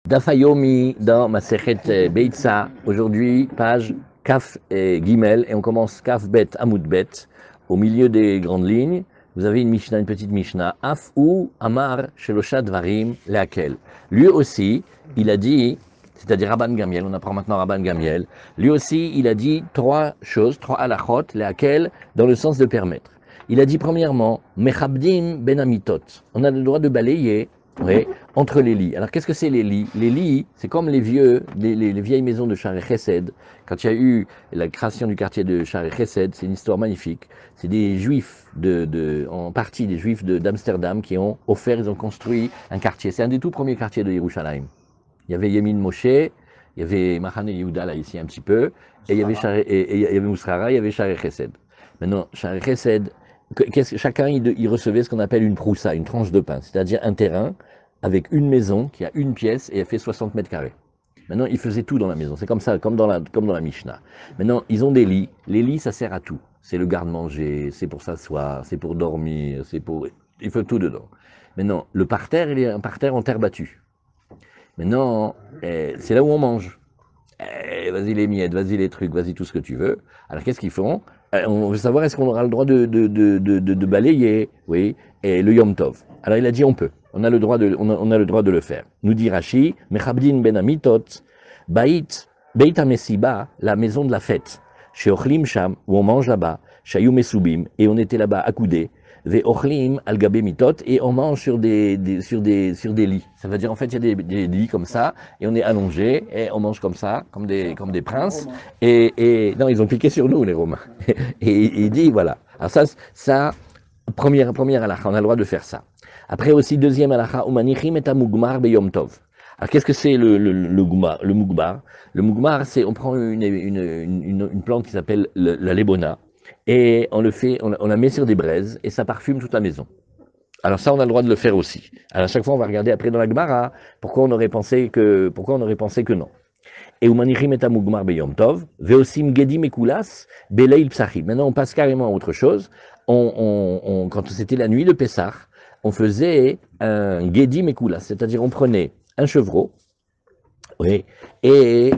Dafayomi dans Masechet Beitza, aujourd'hui, page Kaf et Gimel, et on commence Kaf Bet Amud Bet, au milieu des grandes lignes. Vous avez une Mishnah, une petite Mishnah, Af ou Amar Shelosha Dvarim Leakel. Lui aussi, il a dit, c'est-à-dire Rabban Gamiel, on apprend maintenant Rabban Gamiel, lui aussi, il a dit trois choses, trois halachot, Leakel, dans le sens de permettre. Il a dit premièrement, Mechabdim Ben Amitot, on a le droit de balayer. Oui, entre les lits. Alors qu'est-ce que c'est les lits? Les lits, c'est comme les vieilles maisons de Shaarei Chesed. Quand il y a eu la création du quartier de Shaarei Chesed, c'est une histoire magnifique. C'est des juifs, en partie des juifs d'Amsterdam qui ont offert, ils ont construit un quartier. C'est un des tout premiers quartiers de Yerushalayim. Il y avait Yemin Moshe, il y avait Machane Yehuda là ici un petit peu, et il y avait Mousrara, il y avait Shaarei Chesed. Maintenant, Shaarei Chesed, chacun il recevait ce qu'on appelle une proussa, une tranche de pain, c'est-à-dire un terrain avec une maison qui a une pièce et elle fait 60 mètres carrés. Maintenant, ils faisaient tout dans la maison, c'est comme ça, comme dans la Mishnah. Maintenant, ils ont des lits. Les lits, ça sert à tout. C'est le garde-manger, c'est pour s'asseoir, c'est pour dormir, il faut tout dedans. Maintenant, le parterre, il est un parterre en terre battue. Maintenant, c'est là où on mange. Vas-y les miettes, vas-y les trucs, vas-y tout ce que tu veux. Alors qu'est-ce qu'ils font? On veut savoir est-ce qu'on aura le droit de balayer, oui, et le Yom Tov. Alors il a dit on peut, on a le droit de le faire. Nous dit Rashi, Mechabdin ben Amitot, Beit HaMesiba, la maison de la fête, chez Ochlim Sham, où on mange là-bas, Shayu Mesubim, et on était là-bas accoudés, Ve Ochlim al Gabe Mitot, et on mange sur des lits. Ça veut dire en fait il y a des lits comme ça, et on est allongé, et on mange comme ça, comme des princes, et non, ils ont piqué sur nous les Romains. Et il dit voilà. Alors ça première halakha, on a le droit de faire ça. Après aussi, deuxième halakha, Umanichim et Mugmar Beyom Tov. Alors qu'est-ce que c'est le mugmar? Le mugmar, c'est on prend une plante qui s'appelle la lébona et on la met sur des braises et ça parfume toute la maison. Alors ça, on a le droit de le faire aussi. Alors à chaque fois, on va regarder après dans la Gemara pourquoi on aurait pensé que non. Et Umanichim et Mugmar Beyom Tov, Veosim Gedim Ekulas Beleil Psachim. Maintenant, on passe carrément à autre chose. Quand c'était la nuit de Pessah, on faisait un Gedim Ekulas, c'est-à-dire on prenait un chevreau, oui, et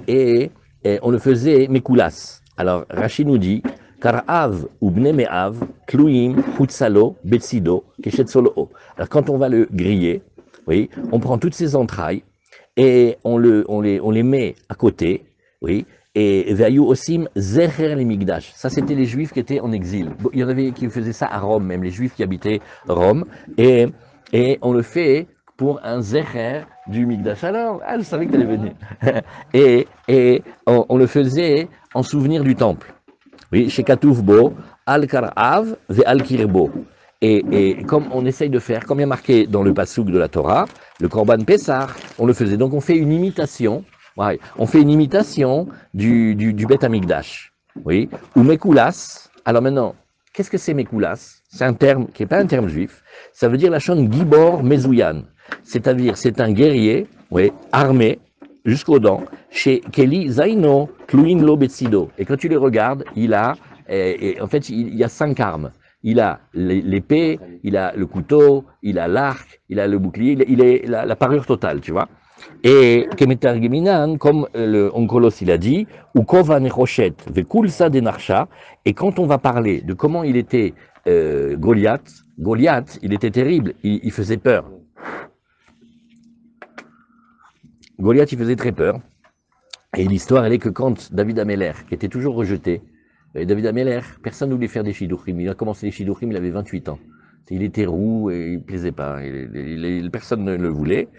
on le faisait Mekulas. Alors Rashi nous dit, Car Av ou Bne Me'av, Tluim, Hutsalo, Betsido, Keshetsolo. Alors quand on va le griller, oui, on prend toutes ces entrailles et on les met à côté, oui, et Vayu Osim Zecher les Migdash. Ça, c'était les Juifs qui étaient en exil. Il y en avait qui faisaient ça à Rome, même les Juifs qui habitaient Rome, et on le fait pour un Zecher du Migdash. Alors, je savais que tu allais venir. et on le faisait en souvenir du temple. Oui, chez Katouvbo, Al-Karav ve Al-Kirbo. Et comme on essaye de faire, comme il y a marqué dans le Passouk de la Torah, le Korban Pessah, on le faisait. Donc on fait une imitation, ouais, on fait une imitation du Bet Amikdash. Oui, ou Mekulas. Alors maintenant, qu'est-ce que c'est Mekulas? C'est un terme qui n'est pas un terme juif. Ça veut dire la chaîne Gibor Mezouyan. C'est-à-dire, c'est un guerrier, oui, armé, jusqu'aux dents, chez Keli Zaino Tluin Lo Betsido. Et quand tu les regardes, en fait, il y a 5 armes. Il a l'épée, il a le couteau, il a l'arc, il a le bouclier, il est la parure totale, tu vois. Et Kemetar Geminan, comme le Onkelos il a dit, ou Kova Nechoshet, Vekulsa Denarcha, et quand on va parler de comment il était Goliath, il était terrible, il faisait peur. Goliath, il faisait très peur. Et l'histoire, elle est que quand David Ameller, qui était toujours rejeté, David Ameller, personne ne voulait faire des shidduchim. Il a commencé les shidduchim, il avait 28 ans. Il était roux et il ne plaisait pas. Personne ne le voulait.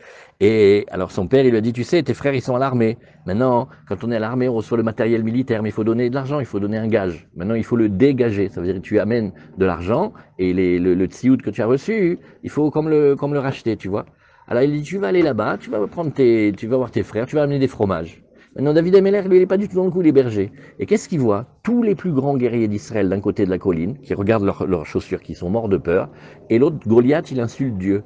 Et alors son père, il lui a dit, tu sais, tes frères, ils sont à l'armée. Maintenant, quand on est à l'armée, on reçoit le matériel militaire, mais il faut donner de l'argent, il faut donner un gage. Maintenant, il faut le dégager. Ça veut dire que tu amènes de l'argent et le tsiout que tu as reçu, il faut comme le racheter, tu vois. Alors il dit, tu vas aller là-bas, tu vas voir tes frères, tu vas amener des fromages. Maintenant, David Ameller, lui, il n'est pas du tout dans le coup, les bergers. Et qu'est-ce qu'il voit? Tous les plus grands guerriers d'Israël d'un côté de la colline, qui regardent leurs chaussures, qui sont morts de peur, et l'autre, Goliath, il insulte Dieu.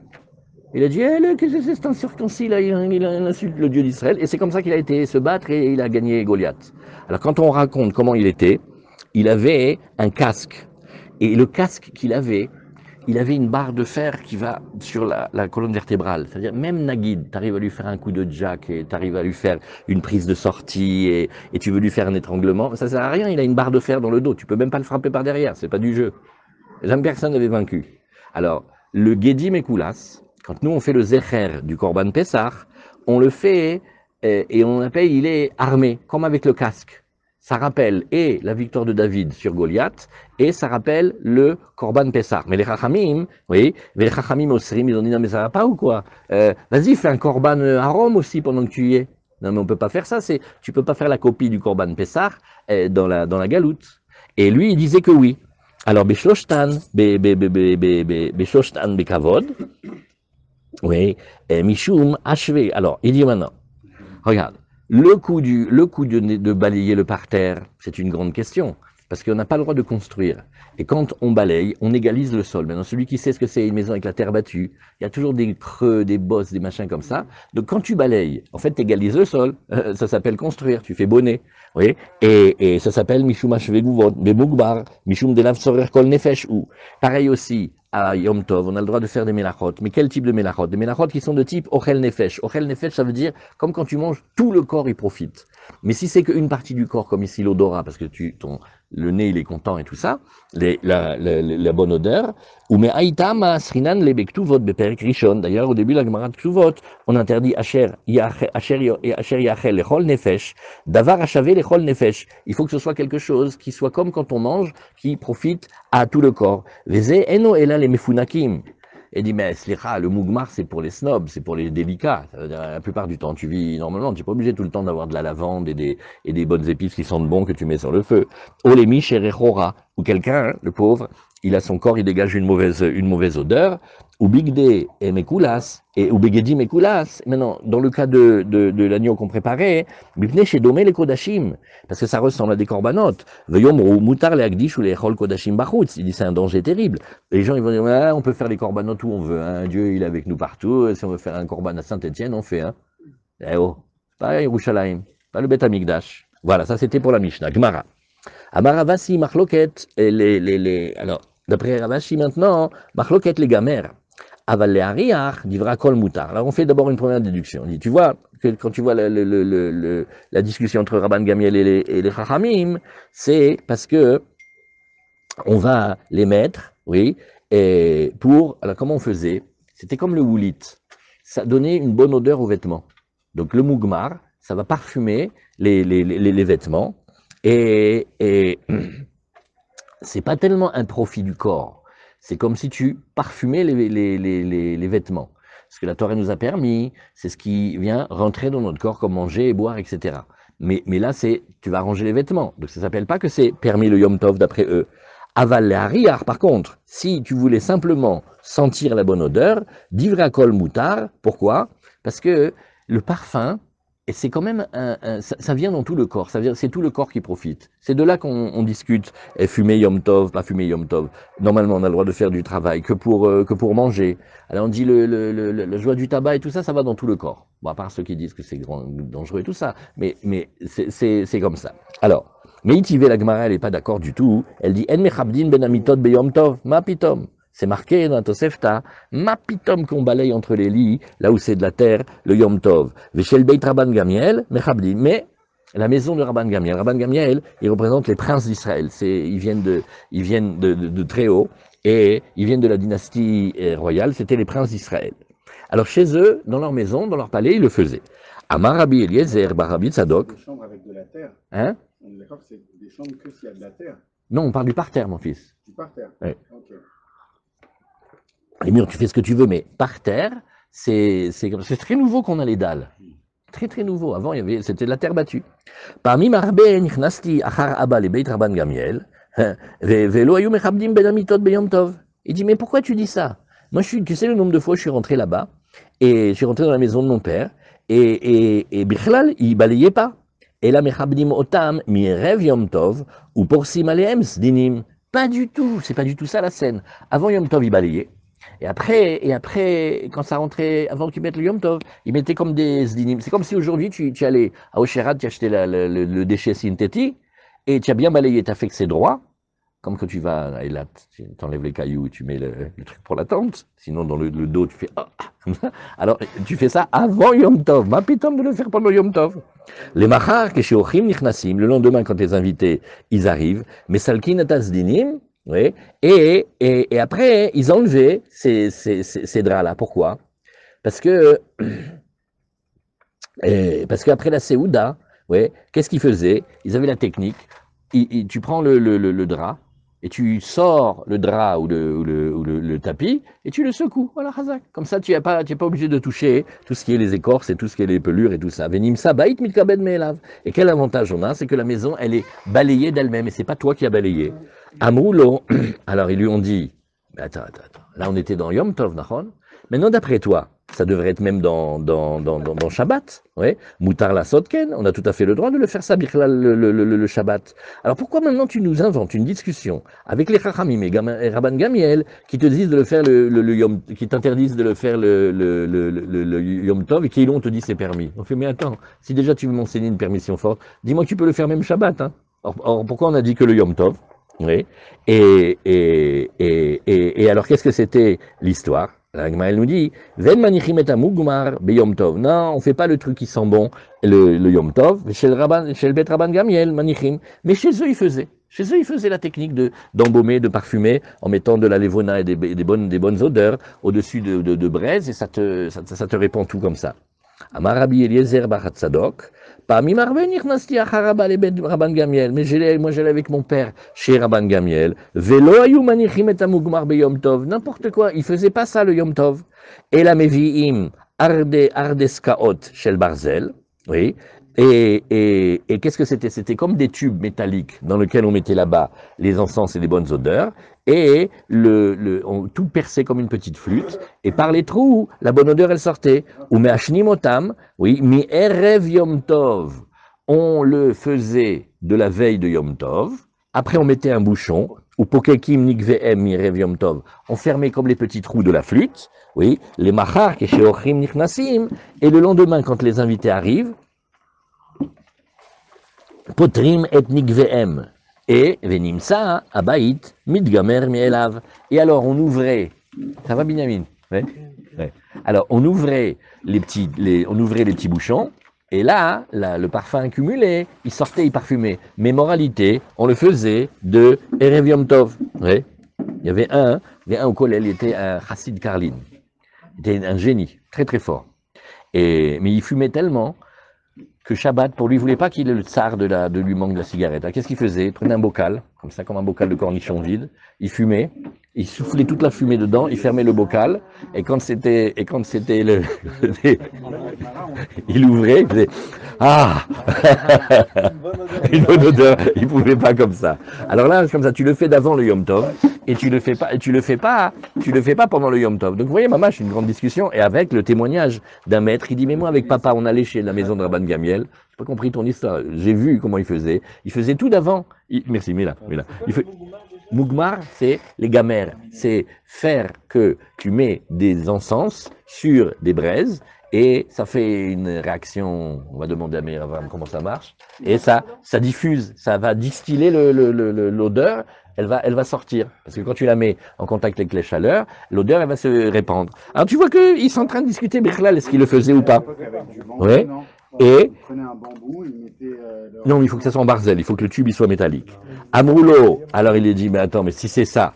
Il a dit, qu'est-ce que c'est cet incirconcis là, il insulte le Dieu d'Israël, et c'est comme ça qu'il a été se battre et il a gagné Goliath. Alors quand on raconte comment il était, il avait un casque, et le casque qu'il avait, il avait une barre de fer qui va sur la colonne vertébrale. C'est-à-dire, même Naguid, tu arrives à lui faire un coup de jack et tu arrives à lui faire une prise de sortie et tu veux lui faire un étranglement, ça sert à rien, il a une barre de fer dans le dos. Tu peux même pas le frapper par derrière, c'est pas du jeu. Jamais personne n'avait vaincu. Alors, le Gedi Mekoulas, quand nous on fait le Zecher du Korban Pessah, on le fait et on appelle, il est armé, comme avec le casque. Ça rappelle et la victoire de David sur Goliath, et ça rappelle le Korban Pessah. Mais les Chachamim, oui, les Chachamim Osrim, ils ont dit non mais ça va pas ou quoi Vas-y, fais un Korban à Rome aussi pendant que tu y es. Non mais on peut pas faire ça, tu peux pas faire la copie du Korban Pessah dans la galoute. Et lui, il disait que oui. Alors, Beshoshtan, Beshoshtan Bekavod, oui, Mishum Ashve. Alors, il dit maintenant, regarde, le coup de balayer le parterre, c'est une grande question, parce qu'on n'a pas le droit de construire. Et quand on balaye, on égalise le sol. Maintenant, celui qui sait ce que c'est une maison avec la terre battue, il y a toujours des creux, des bosses, des machins comme ça. Donc, quand tu balayes, en fait, tu égalises le sol. Ça s'appelle construire, tu fais bonnet. Oui, et ça s'appelle Mishum Ashveguvot, Bemugbar, Mishum Delav Sorer Kol Nefesh, ou pareil aussi, à Yom Tov, on a le droit de faire des melachot. Mais quel type de melachot? Des melachot qui sont de type Ochel Nefesh. Ochel Nefesh, ça veut dire, comme quand tu manges, tout le corps, il profite. Mais si c'est qu'une partie du corps, comme ici l'odorat, parce que le nez, il est content et tout ça, la bonne odeur, ou mais Aïtama, Srinan, les Bektuvot, Beperek Rishon. D'ailleurs, au début, la Gemara de Ktuvot, on interdit Asher Yachel, Lechol Nefesh, Davar Achavé, Lechol Nefesh. Il faut que ce soit quelque chose qui soit comme quand on mange, qui profite à tout le corps. Veze Eno Ela les Mefunakim. Et dit, mais slicha, le mougmar, c'est pour les snobs, c'est pour les délicats. Ça veut dire, la plupart du temps, tu vis normalement, tu n'es pas obligé tout le temps d'avoir de la lavande et des bonnes épices qui sentent bon que tu mets sur le feu. Olemi sherechora, ou quelqu'un, le pauvre, il a son corps, il dégage une mauvaise odeur, ou bigde et mekoulas, ou begedi mekoulas. Maintenant, dans le cas de l'agneau qu'on préparait, bipne chez domé les kodashim, parce que ça ressemble à des corbanotes. Veyomru mutar le agdish ou les chol kodashim bachutz. Il dit c'est un danger terrible. Les gens ils vont dire ouais, on peut faire les corbanotes où on veut. Hein. Dieu il est avec nous partout. Si on veut faire un corban à Saint-Étienne, on fait. Hein. Eh oh, pas Yerushalayim, pas le Beth Amikdash. Voilà, ça c'était pour la Mishnah. Gemara. Amar Ravasi machloket alors d'après Ravashi maintenant machloket les gamers. Aval le hariach divra kol mutar. Alors on fait d'abord une première déduction. On dit tu vois que quand tu vois la discussion entre Rabban Gamiel et les Chachamim, c'est parce que on va les mettre, oui, et alors comment on faisait? C'était comme le woulit, ça donnait une bonne odeur aux vêtements. Donc le mougmar, ça va parfumer les vêtements, et c'est pas tellement un profit du corps, c'est comme si tu parfumais les vêtements. Ce que la Torah nous a permis, c'est ce qui vient rentrer dans notre corps comme manger et boire, etc. Mais là, tu vas ranger les vêtements. Donc ça s'appelle pas que c'est permis le Yom Tov d'après eux. Aval le hariach, par contre, si tu voulais simplement sentir la bonne odeur, divra kol mutar. Pourquoi? Parce que le parfum, et c'est quand même ça vient dans tout le corps, c'est tout le corps qui profite. C'est de là qu'on discute, fumer Yom Tov, pas fumer Yom Tov. Normalement, on a le droit de faire du travail que pour manger. Alors on dit le joie du tabac et tout ça, ça va dans tout le corps. Bon, à part ceux qui disent que c'est dangereux et tout ça, mais c'est comme ça. Alors, mais Itivé, la Gemara, elle n'est pas d'accord du tout. Elle dit En mechabdin ben amitot beyom tov, ma pitom. C'est marqué dans la Tosefta, ma pitom qu'on balaye entre les lits, là où c'est de la terre, le Yom Tov. Veshel beit Rabban Gamiel, mechabdin. Mais la maison de Rabban Gamiel, il représente les princes d'Israël. Ils viennent de très haut et ils viennent de la dynastie royale. C'était les princes d'Israël. Alors chez eux, dans leur maison, dans leur palais, ils le faisaient. Amar Rabbi Eliezer, Barabi Tzadok. Des chambres avec de la terre. Hein? On est d'accord que c'est des chambres que s'il y a de la terre. Non, on parle du parterre, mon fils. Du parterre. Oui. Ok. Les murs, tu fais ce que tu veux, mais par terre, c'est très nouveau qu'on a les dalles. Très très nouveau. Avant, c'était de la terre battue. Parmi Marbe, Nichnasti, Achar Abba, les Beit Rabban Gamiel, Velo Ayum Echabdim Ben Amitot Beyom Tov. Il dit, mais pourquoi tu dis ça? Moi, tu sais le nombre de fois où je suis rentré là-bas, et je suis rentré dans la maison de mon père, et Bichlal, il balayait pas. Et là, Mechabdim Otam, Mirev Yom Tov, ou Porsim Alehem Sdinim. Pas du tout, c'est pas du tout ça la scène. Avant Yom Tov, il balayait. Et après, quand ça rentrait, avant qu'ils mettent le Yom Tov, ils mettaient comme des zdinim. C'est comme si aujourd'hui, tu allais à Ocherat, tu achetais le déchet synthétique, et tu as bien balayé, tu as fait que c'est droit. comme que tu vas à Eilat, tu enlèves les cailloux et tu mets le truc pour la tente, sinon dans le dos tu fais comme ça. Alors tu fais ça avant Yom Tov, ma pitom de le faire pendant Yom Tov. Les machar, kesheochim nichnasim, le lendemain quand les invités, ils arrivent, mais salkin atasdinim, oui, et après ils enlevaient ces draps-là. Pourquoi? Parce que parce qu'après la Séouda, ouais, qu'est-ce qu'ils faisaient? Ils avaient la technique. Tu prends le drap et tu sors le drap ou le tapis et tu le secoues. Voilà, Hazak. Comme ça, tu n'es pas obligé de toucher tout ce qui est les écorces et tout ce qui est les pelures et tout ça. Venimsa bait mitkabed me'elav. Et quel avantage on a? C'est que la maison, elle est balayée d'elle-même et c'est pas toi qui as balayé. Amroulo. Alors ils lui ont dit, attends. Là, on était dans Yom Tov, Nachon. Maintenant, d'après toi, ça devrait être même dans Shabbat, ouais. Moutar la Sotken, on a tout à fait le droit de le faire ça, le Shabbat. Alors pourquoi maintenant tu nous inventes une discussion avec les Chachamim et Rabban Gamiel qui te disent de le faire qui t'interdisent de le faire le Yom Tov et qui on te dit c'est permis. On fait mais attends, si déjà tu veux m'enseigner une permission forte, dis-moi que tu peux le faire même Shabbat. Hein. Or pourquoi on a dit que le Yom Tov? Oui. Et alors qu'est-ce que c'était l'histoire? La Gemara nous dit, Ven manichim et amugmar beyom tov. Non, on fait pas le truc qui sent bon, le yom tov. Chez le bet Rabban Gamiel manichim. Mais chez eux, ils faisaient. Chez eux, ils faisaient la technique d'embaumer, de parfumer, en mettant de la levona et des bonnes odeurs au-dessus de braise, et ça te répand tout comme ça. Amar Rabbi Eliezer bar Tzadok. Mais moi j'allais avec mon père chez Rabban Gamiel. N'importe quoi, il faisait pas ça le Yom Tov. Et la meviim ardeskaot shel barzel. Oui. Et qu'est-ce que c'était? C'était comme des tubes métalliques dans lesquels on mettait là-bas les encens et les bonnes odeurs, et on tout perçait comme une petite flûte, et par les trous, la bonne odeur, elle sortait. Ou me'ashnimotam, oui, mi erev Yom Tov. On le faisait de la veille de Yom Tov, après on mettait un bouchon, ou pokekim nikveem mi erev Yom Tov. On fermait comme les petits trous de la flûte, oui, les machar kesheochim nichnasim, et le lendemain, quand les invités arrivent, potrim et nikveem. Et venimsa abait midgamer mielav. Et alors on ouvrait, ça va Binyamin? Ouais. Alors on ouvrait les petits bouchons, et là, le parfum accumulé, il sortait, il parfumait. Mais moralité, on le faisait de Erev Yom Tov. Ouais. Il y avait un au collège, il était un chassid Karlin. Il était un génie, très très fort. Mais il fumait tellement que Shabbat, pour lui, il ne voulait pas qu'il ait le tsar de lui manque de la cigarette. Alors, qu'est-ce qu'il faisait? Il prenait un bocal, comme ça, comme un bocal de cornichon vide, il fumait, il soufflait toute la fumée dedans, il fermait le bocal, et quand c'était il ouvrait, il faisait une bonne odeur, il ne pouvait pas comme ça. Alors là, comme ça, tu le fais d'avant le Yom Tov, et tu le fais pas pendant le Yom Tov. Donc vous voyez, maman, c'est une grande discussion, et avec le témoignage d'un maître, il dit, mais moi avec papa, on allait chez la maison de Rabban Gamiel, j'ai pas compris ton histoire, j'ai vu comment il faisait tout d'avant. Merci, Mila. Mougmar, c'est les gamères, c'est faire que tu mets des encens sur des braises, et ça fait une réaction, on va demander à Meiravam comment ça marche, et ça diffuse, ça va distiller l'odeur, elle va sortir. Parce que quand tu la mets en contact avec les chaleurs, l'odeur, elle va se répandre. Alors tu vois qu'ils sont en train de discuter, Bichlal, est-ce qu'ils le faisaient ou pas? Oui. Et un bambou, il mettait non, il faut que ça soit en barzel, il faut que le tube il soit métallique. Amroulo, alors il est dit, mais attends, mais si c'est ça,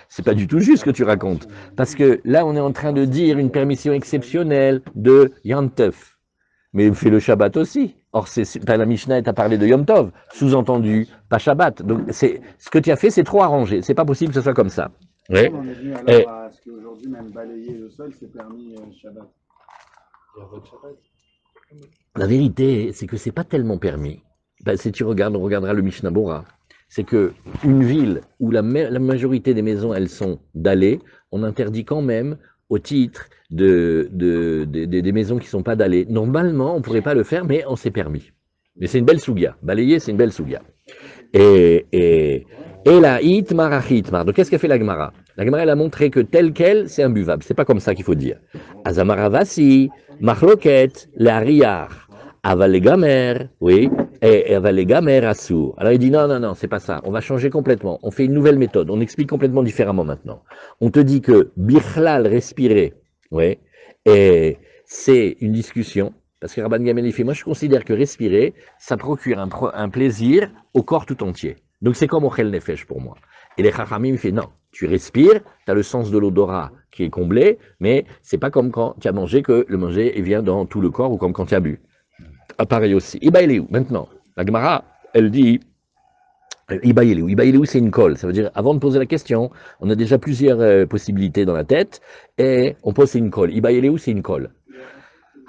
c'est pas du tout juste ce que tu racontes. Parce que là, on est en train de dire une permission exceptionnelle de Yom Tov. Mais fais le Shabbat aussi. Or, la Mishnah t'a parlé de Yom Tov, sous-entendu, pas Shabbat. Donc, ce que tu as fait, c'est trop arrangé. C'est pas possible que ce soit comme ça. Ouais. On est venu alors à ce qu'aujourd'hui, même balayer le sol, c'est permis Shabbat. La vérité, c'est que c'est pas tellement permis. Ben, si tu regardes, on regardera le Mishnah Bora. C'est que une ville où la majorité des maisons, elles sont dallées, on interdit quand même au titre des maisons qui ne sont pas dallées. Normalement, on ne pourrait pas le faire, mais on s'est permis. Mais c'est une belle sougia. Balayer, c'est une belle sougia. Et la hitmar a hitmar. Donc qu'est-ce qu'a fait la Gemara? La Gemara, elle a montré que tel quel, c'est imbuvable. C'est pas comme ça qu'il faut dire. Azamaravasi, machloket, la riyar. Aval les gamers, oui, Et les gamer assour. Alors il dit non, non, non, c'est pas ça. On va changer complètement. On fait une nouvelle méthode. On explique complètement différemment maintenant. On te dit que bichlal respirer, ouais, et c'est une discussion. Parce que Rabban Gamel il fait, moi je considère que respirer, ça procure un plaisir au corps tout entier. Donc c'est comme Ochel Nefesh pour moi. Et les Chachamim il fait non, tu respires, tu as le sens de l'odorat qui est comblé, mais c'est pas comme quand tu as mangé que le manger vient dans tout le corps ou comme quand tu as bu. Ah, pareil aussi. Ibaïléou, maintenant. La Gemara, elle dit Ibaïléou. Ibaïléou, c'est une colle. Ça veut dire, avant de poser la question, on a déjà plusieurs possibilités dans la tête et on pose une colle. Ibaïléou, c'est une colle.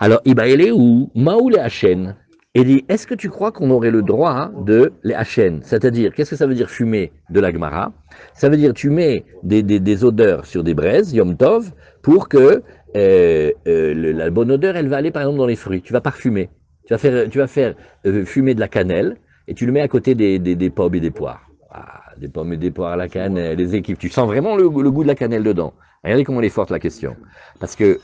Alors, Ibaïléou, Maou les Hachen. Il dit, est-ce que tu crois qu'on aurait le droit de les Hachen? C'est-à-dire, qu'est-ce que ça veut dire fumer de la Gemara? Ça veut dire, tu mets des odeurs sur des braises, Yom Tov, pour que la bonne odeur, elle va aller par exemple dans les fruits. Tu vas parfumer. Tu vas faire fumer de la cannelle et tu le mets à côté des pommes et des poires. Ah, des pommes et des poires à la cannelle, des équipes. Tu sens vraiment le goût de la cannelle dedans. Regardez comment elle est forte la question. Parce que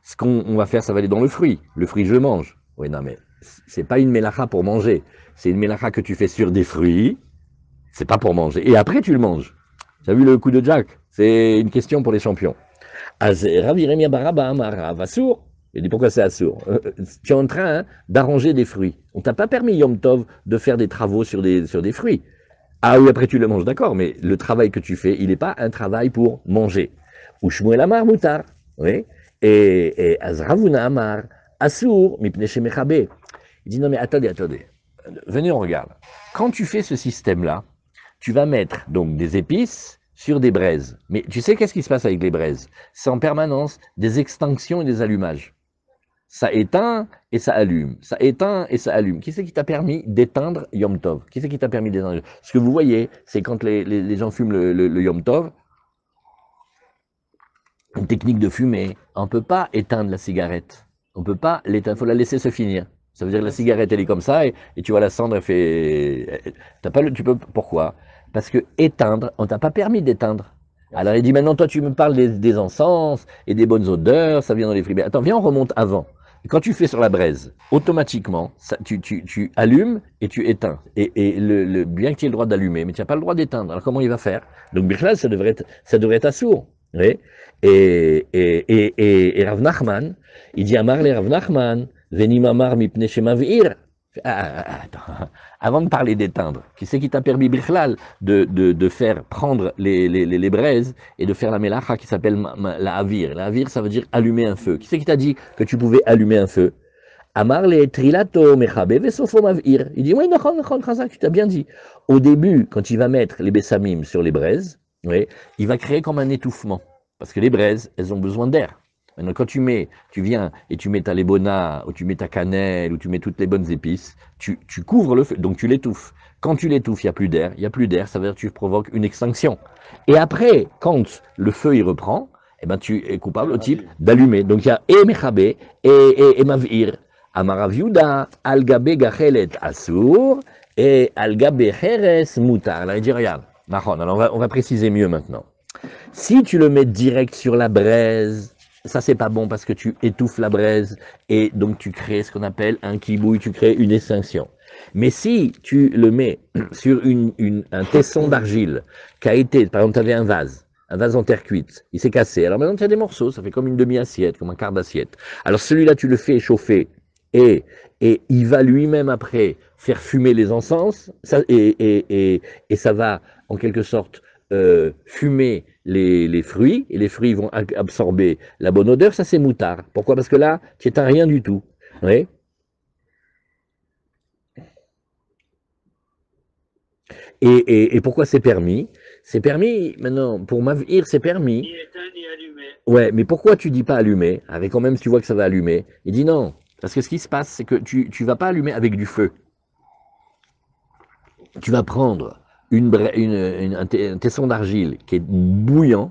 ce qu'on va faire, ça va aller dans le fruit. Le fruit, je le mange. Oui, non, mais c'est pas une mélacha pour manger. C'est une mélacha que tu fais sur des fruits. C'est pas pour manger. Et après, tu le manges. Tu as vu le coup de Jack? C'est une question pour les champions. Rav Yeremia Baraba Amara Vassour. Il dit pourquoi c'est assourd? Tu es en train d'arranger des fruits. On t'a pas permis, Yom Tov, de faire des travaux sur des fruits. Ah oui, après tu le manges, d'accord, mais le travail que tu fais, il n'est pas un travail pour manger. Ou Shmuel Amar Moutar. Oui. Et Azravuna Amar Assour Mipne Shemechabe. Il dit non, mais attendez. Venez, on regarde. Quand tu fais ce système-là, tu vas mettre donc des épices sur des braises. Mais tu sais qu'est-ce qui se passe avec les braises? C'est en permanence des extinctions et des allumages. Ça éteint et ça allume. Ça éteint et ça allume. Qui c'est qui t'a permis d'éteindre Yom Tov? Qui c'est qui t'a permis d'éteindre? Ce que vous voyez, c'est quand les gens fument le Yom Tov, une technique de fumée. On ne peut pas éteindre la cigarette. On ne peut pas l'éteindre. Il faut la laisser se finir. Ça veut dire que la cigarette, elle est comme ça et tu vois la cendre, elle fait. Tu peux. Pourquoi? Parce que éteindre, on t'a pas permis d'éteindre. Alors il dit maintenant, toi, tu me parles des encens et des bonnes odeurs, ça vient dans les fruits. Mais attends, viens, on remonte avant. Quand tu fais sur la braise, automatiquement, ça, tu allumes et tu éteins. Et bien que tu aies le droit d'allumer, mais tu n'as pas le droit d'éteindre. Alors comment il va faire? Donc Birchal, ça devrait être assourd. Oui. Et Rav Nachman, il dit Amar le Rav Nachman, Venim Amar mipne shemavir. Attends. Avant de parler d'éteindre, qui c'est qui t'a permis, Birchlal, de faire prendre les braises et de faire la mélacha qui s'appelle la avir? La avir, ça veut dire allumer un feu. Qui c'est qui t'a dit que tu pouvais allumer un feu? Amar le trilato mechabe vesofo mavir. Il dit, oui, tu t'as bien dit. Au début, quand il va mettre les bessamim sur les braises, oui, il va créer comme un étouffement. Parce que les braises, elles ont besoin d'air. Maintenant, quand tu viens et tu mets ta lébona, ou tu mets ta cannelle, ou tu mets toutes les bonnes épices, tu couvres le feu, donc tu l'étouffes. Quand tu l'étouffes, il n'y a plus d'air, ça veut dire que tu provoques une extinction. Et après, quand le feu il reprend, eh ben, tu es coupable au type d'allumer. Donc il y a et mechabe et mavir. Amaraviuda, algabe gachelet asur, et algabe cheres mutar. Là, il dit, regarde, alors on va préciser mieux maintenant. Si tu le mets direct sur la braise, ça c'est pas bon parce que tu étouffes la braise et donc tu crées ce qu'on appelle un kibouille, tu crées une extinction. Mais si tu le mets sur un tesson d'argile qui a été, par exemple tu avais un vase en terre cuite, il s'est cassé, alors maintenant tu as des morceaux, ça fait comme une demi-assiette, comme un quart d'assiette. Alors celui-là tu le fais chauffer et il va lui-même après faire fumer les encens et ça va en quelque sorte fumer les fruits, et les fruits vont absorber la bonne odeur, ça c'est moutard. Pourquoi? Parce que là, tu n'éteins rien du tout. Oui. Et pourquoi c'est permis? C'est permis, maintenant, pour Mavir, c'est permis. Ni éteint ni allumé. Ouais, mais pourquoi tu dis pas allumer? Avec quand même, tu vois que ça va allumer. Il dit non, parce que ce qui se passe, c'est que tu vas pas allumer avec du feu. Tu vas prendre un tesson d'argile qui est bouillant,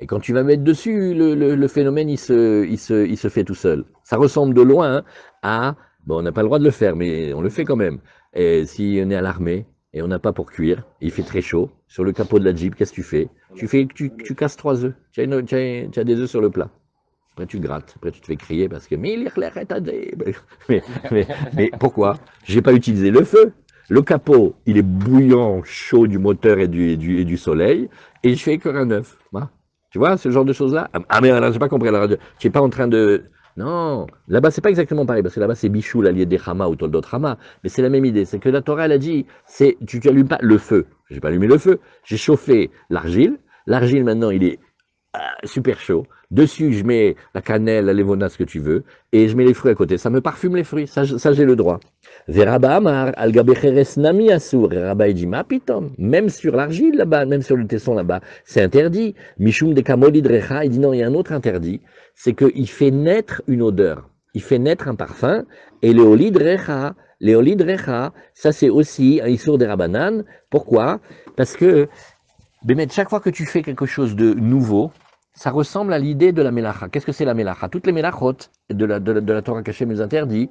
et quand tu vas mettre dessus, le phénomène, il se fait tout seul. Ça ressemble de loin à, bon, on n'a pas le droit de le faire, mais on le fait quand même. Et si on est à l'armée, et on n'a pas pour cuire, il fait très chaud, sur le capot de la Jeep, qu'est-ce que tu fais? Tu casses 3 œufs. Tu as des œufs sur le plat. Après, tu grattes. Après, tu te fais crier parce que mais, mais pourquoi? J'ai pas utilisé le feu. Le capot, il est bouillant, chaud du moteur et du soleil, et je fais éclore un œuf. Voilà. Tu vois, ce genre de choses-là. Ah, mais alors, j'ai pas compris. Alors, tu n'es pas en train de. Non, là-bas, c'est pas exactement pareil, parce que là-bas, c'est Bichou, l'allié des Hama ou Toldot Hama. Mais c'est la même idée. C'est que la Torah, elle a dit, tu allumes pas le feu. J'ai pas allumé le feu. J'ai chauffé l'argile. L'argile, maintenant, il est super chaud. Dessus, je mets la cannelle, la lévona, ce que tu veux, et je mets les fruits à côté. Ça me parfume les fruits. Ça j'ai le droit. Veraba Amar, al gabecheres nami asur. Rabba dit, ma pitom. Même sur l'argile là-bas, même sur le tesson là-bas, c'est interdit. Mishum de kamolid recha, il dit non, il y a un autre interdit. C'est qu'il fait naître une odeur. Il fait naître un parfum. Et le olid recha, ça c'est aussi un isur de rabanan. Pourquoi? Parce que, Bémet, chaque fois que tu fais quelque chose de nouveau, ça ressemble à l'idée de la mélacha. Qu'est-ce que c'est la mélacha? Toutes les mélachot de la Torah qu'Hachem nous interdit,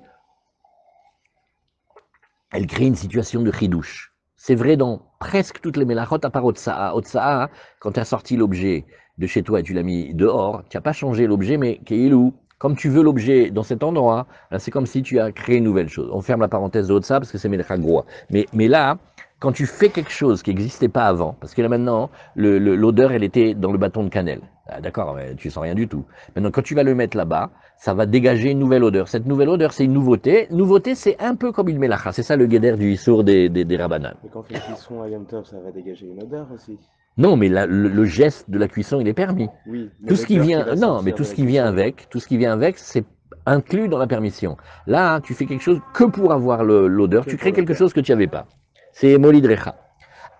elles créent une situation de chidouche. C'est vrai dans presque toutes les mélachot, à part Otsa'a. Otsa'a, quand tu as sorti l'objet de chez toi et tu l'as mis dehors, tu n'as pas changé l'objet, mais Keilou, comme tu veux l'objet dans cet endroit, c'est comme si tu as créé une nouvelle chose. On ferme la parenthèse de Otsa'a parce que c'est mélacha groa. Mais là, quand tu fais quelque chose qui n'existait pas avant, parce que là maintenant, l'odeur, elle était dans le bâton de cannelle. Ah, d'accord, mais tu sens rien du tout. Maintenant, quand tu vas le mettre là-bas, ça va dégager une nouvelle odeur. Cette nouvelle odeur, c'est une nouveauté. Nouveauté, c'est un peu comme une mélacha. C'est ça le guéder du issour des Rabbanan. Mais quand on fait cuisson à Yom Tov, ça va dégager une odeur aussi. Non, mais le geste de la cuisson, il est permis. Oui, mais Tout ce qui vient, non, mais tout ce qui vient avec, c'est inclus dans la permission. Là, tu fais quelque chose que pour avoir l'odeur. Tu crées quelque chose que tu n'avais pas. C'est Molid Recha.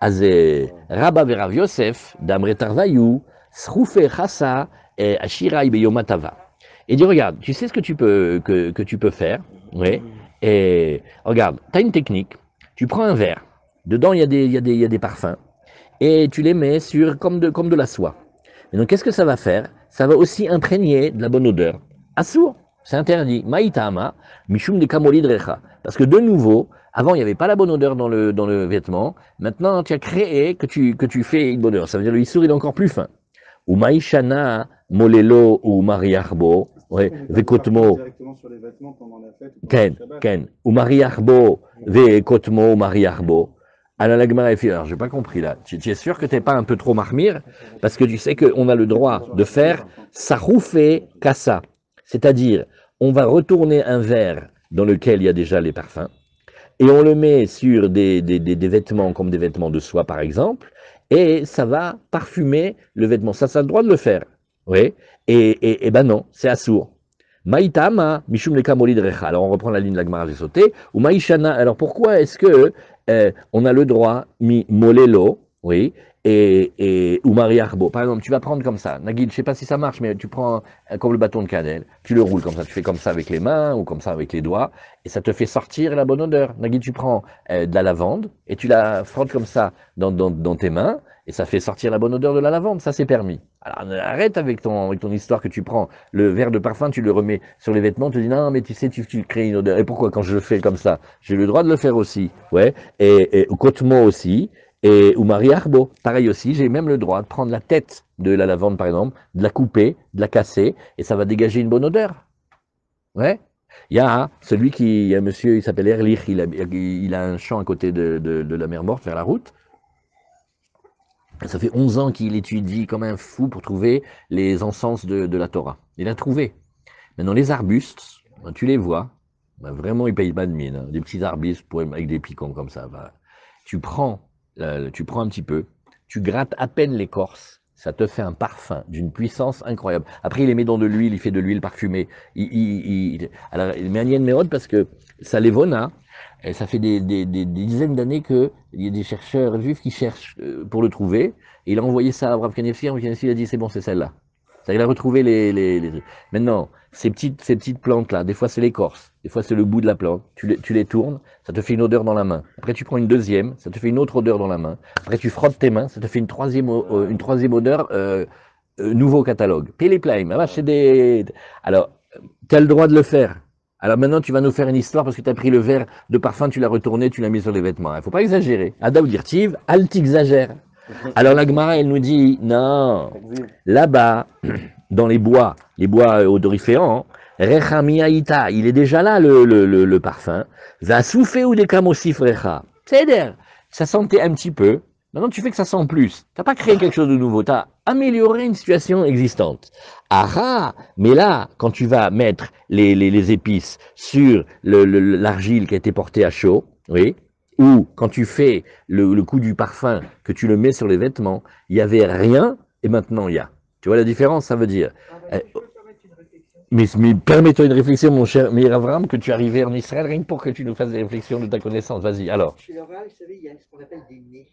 Azé Rabba Verav Yosef, Damre Tarvayou, Sroufe Chassa et Ashirai Beyomatava. Et dit, regarde, tu sais ce que tu peux faire, oui, et regarde, tu as une technique, tu prends un verre, dedans il y a des parfums, et tu les mets sur comme de la soie. Et donc qu'est-ce que ça va faire? Ça va aussi imprégner de la bonne odeur. Assour, c'est interdit. Maïtama, Mishum de Kamolid Recha. Parce que de nouveau, avant il n'y avait pas la bonne odeur dans le vêtement, maintenant tu as créé que tu fais une bonne odeur. Ça veut dire le issour il est encore plus fin. Ou Maïshana, Molelo ou Mariarbo, ouais, Vekotmo. Directement sur les vêtements pendant la fête. Ken. Ou Mariarbo, Vekotmo ou Mariarbo. Alors, j'ai pas compris là. Tu es sûr que tu n'es pas un peu trop marmire? Parce que tu sais qu'on a le droit de faire saroufé kassa. C'est-à-dire, on va retourner un verre dans lequel il y a déjà les parfums et on le met sur des vêtements comme des vêtements de soie par exemple et ça va parfumer le vêtement. Ça a le droit de le faire. Oui. Et ben non, c'est assourd. Maïtama, Mishum le Kamolid Recha. Alors on reprend la ligne de la Gemara, j'ai sauté. Ou Maïshana. Alors pourquoi est-ce que on a le droit, mi molelo, oui, ou mariarbo. Par exemple, tu vas prendre comme ça, Nagid, je sais pas si ça marche, mais tu prends comme le bâton de cannelle, tu le roules comme ça, tu fais comme ça avec les mains ou comme ça avec les doigts, et ça te fait sortir la bonne odeur. Nagid, tu prends de la lavande et tu la frottes comme ça dans tes mains, et ça fait sortir la bonne odeur de la lavande, ça c'est permis. Alors arrête avec ton histoire que tu prends le verre de parfum, tu le remets sur les vêtements, tu dis non mais tu sais tu crées une odeur. Et pourquoi quand je le fais comme ça, j'ai le droit de le faire aussi, ouais. Et Kotmo aussi, et ou Mariarbo, pareil aussi, j'ai même le droit de prendre la tête de la lavande par exemple, de la couper, de la casser, et ça va dégager une bonne odeur. Ouais. Il y a il y a un monsieur, il s'appelle Erlich, il a un champ à côté de la mer Morte, vers la route. Ça fait 11 ans qu'il étudie comme un fou pour trouver les encens de la Torah. Il a trouvé. Maintenant, les arbustes, tu les vois, vraiment, ils ne payent pas de mine. Hein. Des petits arbustes avec des piquants comme ça. Tu prends un petit peu, tu grattes à peine l'écorce, ça te fait un parfum d'une puissance incroyable. Après, il les met dans de l'huile, il fait de l'huile parfumée. Alors, il met un yen méode parce que ça l'évona. Et ça fait des dizaines d'années qu'il y a des chercheurs juifs qui cherchent pour le trouver. Et il a envoyé ça à Abraham Kanefsi. Abraham Kanefsi a dit c'est bon, c'est celle-là. Il a retrouvé les. Maintenant, ces petites plantes-là, des fois c'est l'écorce, des fois c'est le bout de la plante. Tu les tournes, ça te fait une odeur dans la main. Après tu prends une deuxième, ça te fait une autre odeur dans la main. Après tu frottes tes mains, ça te fait une troisième odeur. Nouveau catalogue. Péléplaim. Alors, tu as le droit de le faire. Alors maintenant, tu vas nous faire une histoire parce que tu as pris le verre de parfum, tu l'as retourné, tu l'as mis sur les vêtements. Il ne faut pas exagérer. Ada ou dirtiv, al t'exagère. Alors la Gemara, elle nous dit, non, là-bas, dans les bois odoriférants, Recha miaïta, il est déjà là le parfum. Va souffler ou des camosif recha. C'est-à-dire, ça sentait un petit peu. Maintenant, tu fais que ça sent plus. Tu n'as pas créé quelque chose de nouveau. Tu as amélioré une situation existante. Ah, mais là, quand tu vas mettre les épices sur l'argile qui a été portée à chaud, oui, ou quand tu fais le coup du parfum, que tu le mets sur les vêtements, il n'y avait rien et maintenant il y a. Tu vois la différence, ça veut dire. Mais permets-toi une réflexion, mon cher Meir Avram, que tu es arrivé en Israël, rien que pour que tu nous fasses des réflexions de ta connaissance. Vas-y, alors. Chez l'oral, vous savez, il y a ce qu'on appelle des nez.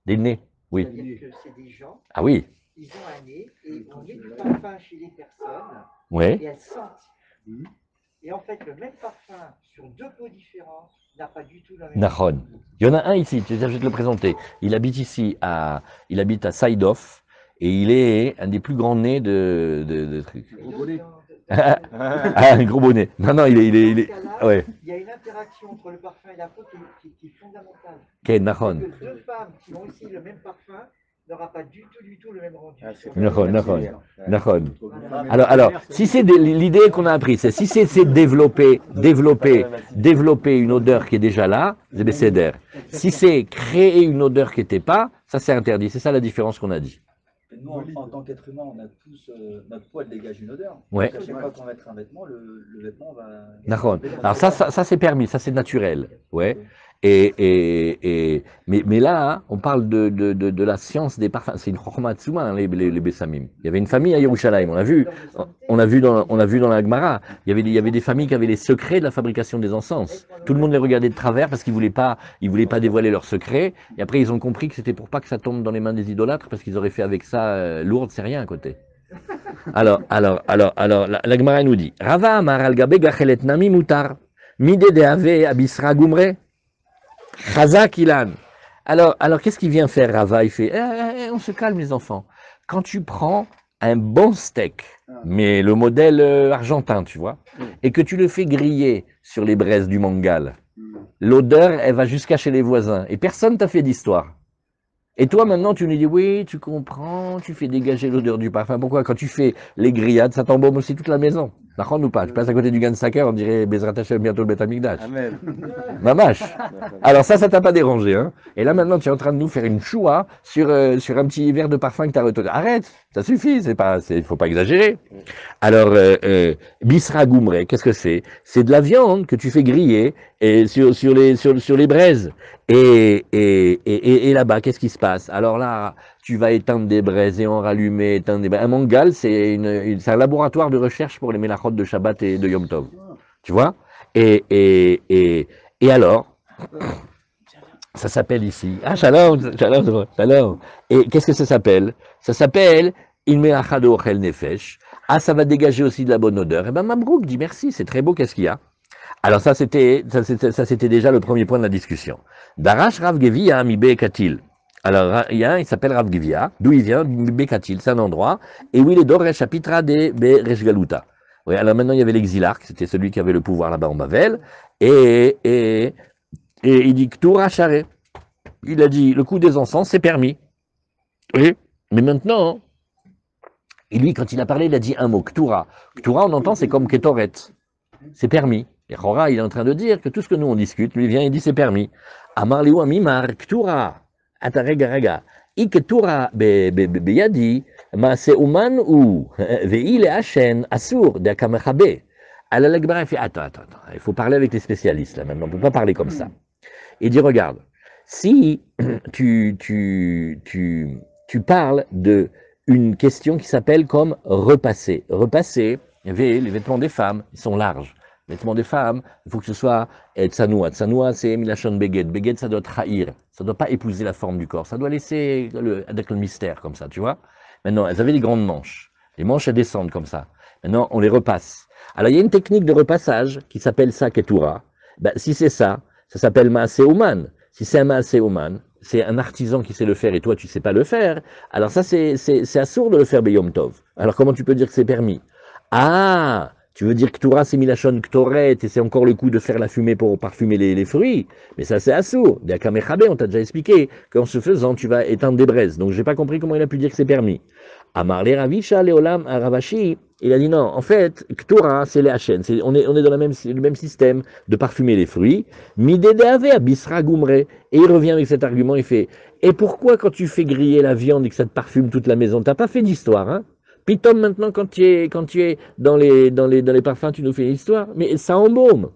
Des nez, oui. C'est-à-dire que c'est des gens, Ah oui, ils ont un nez et on met du parfum chez les personnes ouais. et elles sentent. Et en fait, le même parfum sur deux peaux différentes n'a pas du tout la même. Nahon. Il y en a un ici, je vais te le présenter. Il habite ici, il habite à Saïdof, et il est un des plus grands nez de trucs. Ah, un gros bonnet. Non, il est. Ouais. Il y a une interaction entre le parfum et la peau qui est fondamentale. Ok, Nahon. Que deux femmes qui ont aussi le même parfum n'aura pas du tout le même rendu. Nahon. Alors, si c'est l'idée qu'on a appris, c'est si c'est développer une odeur qui est déjà là, c'est bécéder. Si c'est créer une odeur qui n'était pas, ça c'est interdit. C'est ça la différence qu'on a dit. Et nous, en tant qu'être humain, on a tous, notre peau, elle dégage une odeur. Ouais. À chaque fois qu'on va mettre un vêtement, le vêtement va... Nahon. Alors ça c'est permis, ça c'est naturel. Ouais. Mais là, hein, on parle de la science des parfums. C'est une chormatsuma, hein, les Bessamim. Il y avait une famille à Yerushalayim. On a vu dans la Gemara. Il y avait des familles qui avaient les secrets de la fabrication des encens. Tout le monde les regardait de travers parce qu'ils voulaient pas dévoiler leurs secrets. Et après, ils ont compris que c'était pour pas que ça tombe dans les mains des idolâtres parce qu'ils auraient fait avec ça lourde, c'est rien à côté. Alors, la Gemara nous dit Rava Amar al Gabe Gachelet Nami Mutar Mide de Ave Abisra Gumre. Chazak Ilan. Alors qu'est-ce qu'il vient faire, Rava? Il fait, on se calme les enfants. Quand tu prends un bon steak, mais le modèle argentin, tu vois, et que tu le fais griller sur les braises du mangal, l'odeur, elle va jusqu'à chez les voisins. Et personne t'a fait d'histoire. Et toi, maintenant, tu nous dis, oui, tu comprends, tu fais dégager l'odeur du parfum. Pourquoi? Quand tu fais les grillades, ça t'embaume aussi toute la maison. D'accord ou pas? Tu passes à côté du Gan Saker, on dirait Bezrat Hashem, bientôt le Bet Amikdash. Amen. Mamash. Alors ça t'a pas dérangé, hein? Et là, maintenant, tu es en train de nous faire une choua sur un petit verre de parfum que tu as retenu. Arrête, ça suffit, il faut pas exagérer. Alors, Bisra Goumre, qu'est-ce que c'est? C'est de la viande que tu fais griller et sur les braises. Et là-bas, qu'est-ce qui se passe? Alors là, tu vas éteindre des braises et en rallumer, éteindre des braises. Un mangal, c'est un laboratoire de recherche pour les mélachotes de Shabbat et de Yom Tov. Tu vois? Et alors, ça s'appelle ici. Ah, shalom. Et qu'est-ce que ça s'appelle? Ça s'appelle Il melacha de ochel nefesh. Ah, ça va dégager aussi de la bonne odeur. Eh ben, Mabrouk dit merci, c'est très beau, qu'est-ce qu'il y a? Alors ça c'était déjà le premier point de la discussion. Darash Rav Gevia mi Bekatil. Alors il s'appelle Rav Gevia, d'où il vient, Bekatil, c'est un endroit, et où il est d'Oresh Apitra de Beresh Galuta. Oui, alors maintenant il y avait l'exilarque, c'était celui qui avait le pouvoir là-bas en Bavel, et il dit Ktura Share. Il a dit le coup des encens c'est permis. Oui, mais maintenant, et lui quand il a parlé il a dit un mot, Ktura. Ktura on entend c'est comme Ketoret, c'est permis. Et Chora, il est en train de dire que tout ce que nous on discute, lui vient et dit c'est permis. Amar liu amimar ktura. Atarega. Iketura beyadi maase uman ou veile ashen asur de akamechabe. Alors la Gemara fait attends, il faut parler avec les spécialistes là maintenant, on ne peut pas parler comme ça. Il dit regarde, si tu parles de une question qui s'appelle comme repasser. Repasser, les vêtements des femmes, ils sont larges. Les vêtements des femmes, il faut que ce soit tsanoua. Tsanoua, c'est milachon beged. Beged, ça doit trahir. Ça ne doit pas épouser la forme du corps. Ça doit laisser avec le mystère, comme ça, tu vois. Maintenant, elles avaient des grandes manches. Les manches, elles descendent comme ça. Maintenant, on les repasse. Alors, il y a une technique de repassage qui s'appelle ça, ketura. Ben, si c'est ça, ça s'appelle maaseouman. Si c'est un maaseouman, c'est un artisan qui sait le faire et toi, tu ne sais pas le faire. Alors ça, c'est assourd de le faire Beyom Tov. Alors, comment tu peux dire que c'est permis? Ah! Tu veux dire que Ktura, c'est Milachon Ktoret, et c'est encore le coup de faire la fumée pour parfumer les fruits. Mais ça, c'est assourd. D'Akamechabe, on t'a déjà expliqué qu'en se faisant, tu vas éteindre des braises. Donc, j'ai pas compris comment il a pu dire que c'est permis. Amarle Ravisha, Leolam, Ravashi, il a dit non, en fait, Ktura, c'est les Hachen. On est dans le même système de parfumer les fruits. Midedeave, Abisra Gumre. Et il revient avec cet argument, il fait, et pourquoi quand tu fais griller la viande et que ça te parfume toute la maison, t'as pas fait d'histoire, hein? Pitom, maintenant, quand tu es dans les parfums, tu nous fais une histoire, mais ça embaume.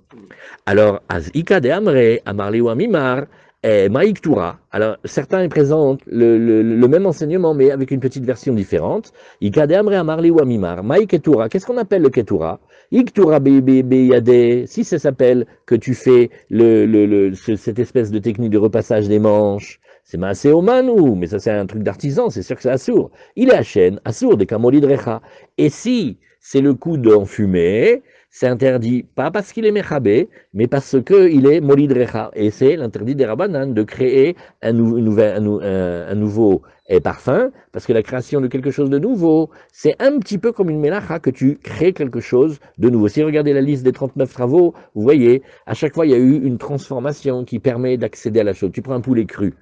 Alors, Azika de Amre, Amarli ou Amimar, Maïk Toura. Alors, certains présentent le même enseignement, mais avec une petite version différente. Ika de Amre, Amarli ou Amimar, Maïk et Toura. Qu'est-ce qu'on appelle le Ketura? Iktura Beyade, si ça s'appelle que tu fais cette espèce de technique de repassage des manches, c'est Maasé Omanu, mais ça c'est un truc d'artisan, c'est sûr que c'est Assour. Il est Hachen, Assour, des Kamoli de Recha. Et si c'est le coup d'enfumer, c'est interdit, pas parce qu'il est Mechabé, mais parce qu'il est Molid Recha. Et c'est l'interdit des Rabbanan de créer un nouveau parfum, parce que la création de quelque chose de nouveau, c'est un petit peu comme une mélacha que tu crées quelque chose de nouveau. Si vous regardez la liste des 39 travaux, vous voyez, à chaque fois il y a eu une transformation qui permet d'accéder à la chose. Tu prends un poulet cru,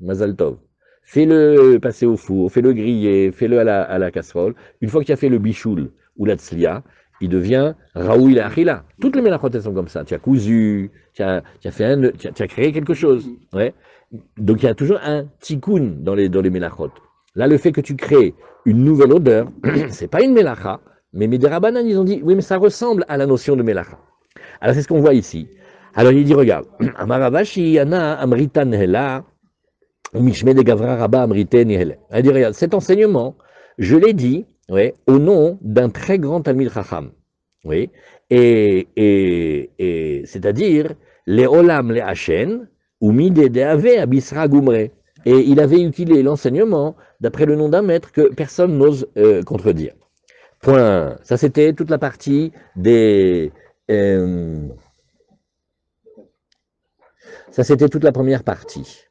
Mazal Tov. Fais-le passer au four, fais-le griller, fais-le à la casserole. Une fois que tu as fait le bichoul ou la tzlia, il devient Raoui la Achila. Toutes les mélachotes sont comme ça. Tu as cousu, tu as créé quelque chose. Ouais. Donc il y a toujours un tikkun dans les mélachotes. Là, le fait que tu crées une nouvelle odeur, c'est pas une mélacha, mais des Rabbanan, ils ont dit, oui, mais ça ressemble à la notion de mélacha. Alors c'est ce qu'on voit ici. Alors il dit, regarde, Amaravashi, Yana, Amritan Hela, Mishme de Gavra Rabba Amriten Hela. Il dit, regarde, cet enseignement, je l'ai dit, ouais, au nom d'un très grand Talmid Chacham. Oui, et c'est-à-dire, les Olam, les Hachen, ou Mide de Ave, Abisra Gumre. Et il avait utilisé l'enseignement d'après le nom d'un maître que personne n'ose contredire. Point. Ça, c'était toute la partie des. Ça, c'était toute la première partie.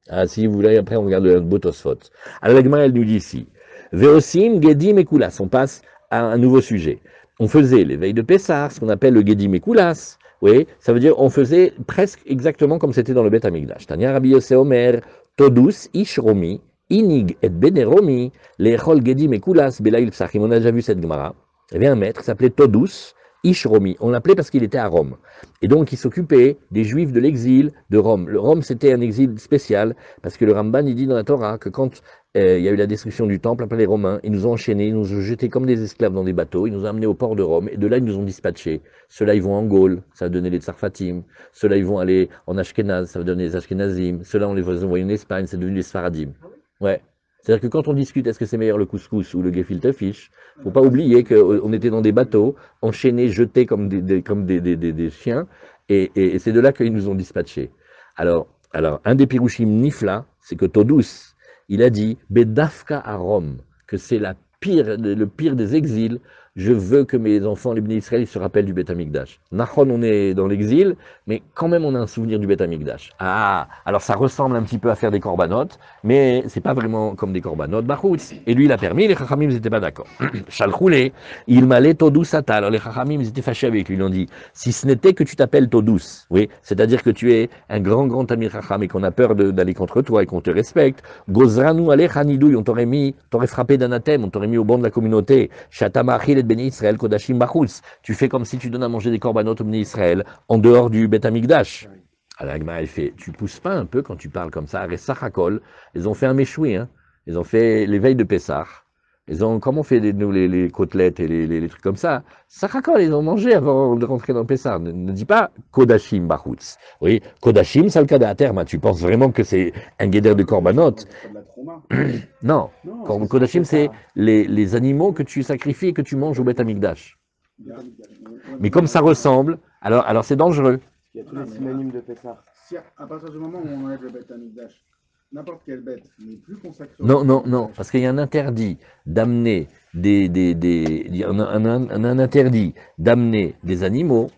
Ah, si vous voulez, après on regarde le Botosphot. Alors la Gemara, elle nous dit ici, Veosim, Gedim et Koulas. On passe à un nouveau sujet. On faisait les veilles de Pessah, ce qu'on appelle le Gedim et Koulas. Oui, ça veut dire on faisait presque exactement comme c'était dans le Beth Amikdash. Tania Rabbi Yosef Omer, Todus, Ishromi, Inig et Beneromi, Lechol Gedim et Koulas, Belaïl Psachim. On a déjà vu cette Gemara. Il y avait un maître qui s'appelait Todus, Ishromi. On l'appelait parce qu'il était à Rome. Et donc, il s'occupait des Juifs de l'exil de Rome. Le Rome, c'était un exil spécial, parce que le Ramban, il dit dans la Torah que quand il y a eu la destruction du temple, après les Romains, ils nous ont enchaînés, ils nous ont jetés comme des esclaves dans des bateaux, ils nous ont amenés au port de Rome, et de là, ils nous ont dispatchés. Ceux-là, ils vont en Gaule, ça va donner les Tsarfatim. Ceux-là, ils vont aller en Ashkenaz, ça va donner les Ashkenazim. Ceux-là, on les envoie en Espagne, c'est devenu les Sfaradim. Ouais. C'est-à-dire que quand on discute, est-ce que c'est meilleur le couscous ou le gefilte fish, il ne faut pas oublier qu'on était dans des bateaux, enchaînés, jetés comme des chiens, et c'est de là qu'ils nous ont dispatchés. Alors, un des pirouchim nifla, c'est que Todus, il a dit, Bedafka à Rome, que c'est le pire des exils. Je veux que mes enfants, les Bnei Israël, se rappellent du Beth Amikdash. Nachon, on est dans l'exil, mais quand même on a un souvenir du Beth Amikdash. Ah, alors ça ressemble un petit peu à faire des corbanotes, mais c'est pas vraiment comme des corbanotes. Bachoutz. Et lui, il a permis, les Chachamim, ils n'étaient pas d'accord. Chalchoulé, il m'allait Todus Ata. Alors les Chachamim, ils étaient fâchés avec lui. Ils ont dit, si ce n'était que tu t'appelles Todus, oui, c'est-à-dire que tu es un grand Tamir Chacham et qu'on a peur d'aller contre toi et qu'on te respecte, Gozranu ale Hanidouy, on t'aurait frappé d'anathème, on t'aurait mis au banc de la communauté. Shatama Achil Béni Israël, Kodashim Bachutz. Tu fais comme si tu donnes à manger des corbanotes au Béni Israël en dehors du Beth Amikdash. Alors Agma, elle fait, tu pousses pas un peu quand tu parles comme ça. Resachakol, ils ont fait un méchoui, hein. Ils ont fait les veilles de Pessah. Ils ont, comment on fait les côtelettes et les trucs comme ça? Sachakol, ils ont mangé avant de rentrer dans Pessah. Ne dis pas Kodashim Bachutz. Oui, Kodashim, c'est le cas à terme. Tu penses vraiment que c'est un guédère de corbanotes? Non, Kodashim, c'est les animaux que tu sacrifies et que tu manges au Beth Amikdash. Mais comme ça ressemble, alors c'est dangereux. Il y a tous les synonymes de Pessah. Si à partir du moment où on enlève le Beth Amikdash, n'importe quelle bête n'est plus consacrée. Non, parce qu'il y a un interdit d'amener il y a un interdit d'amener des animaux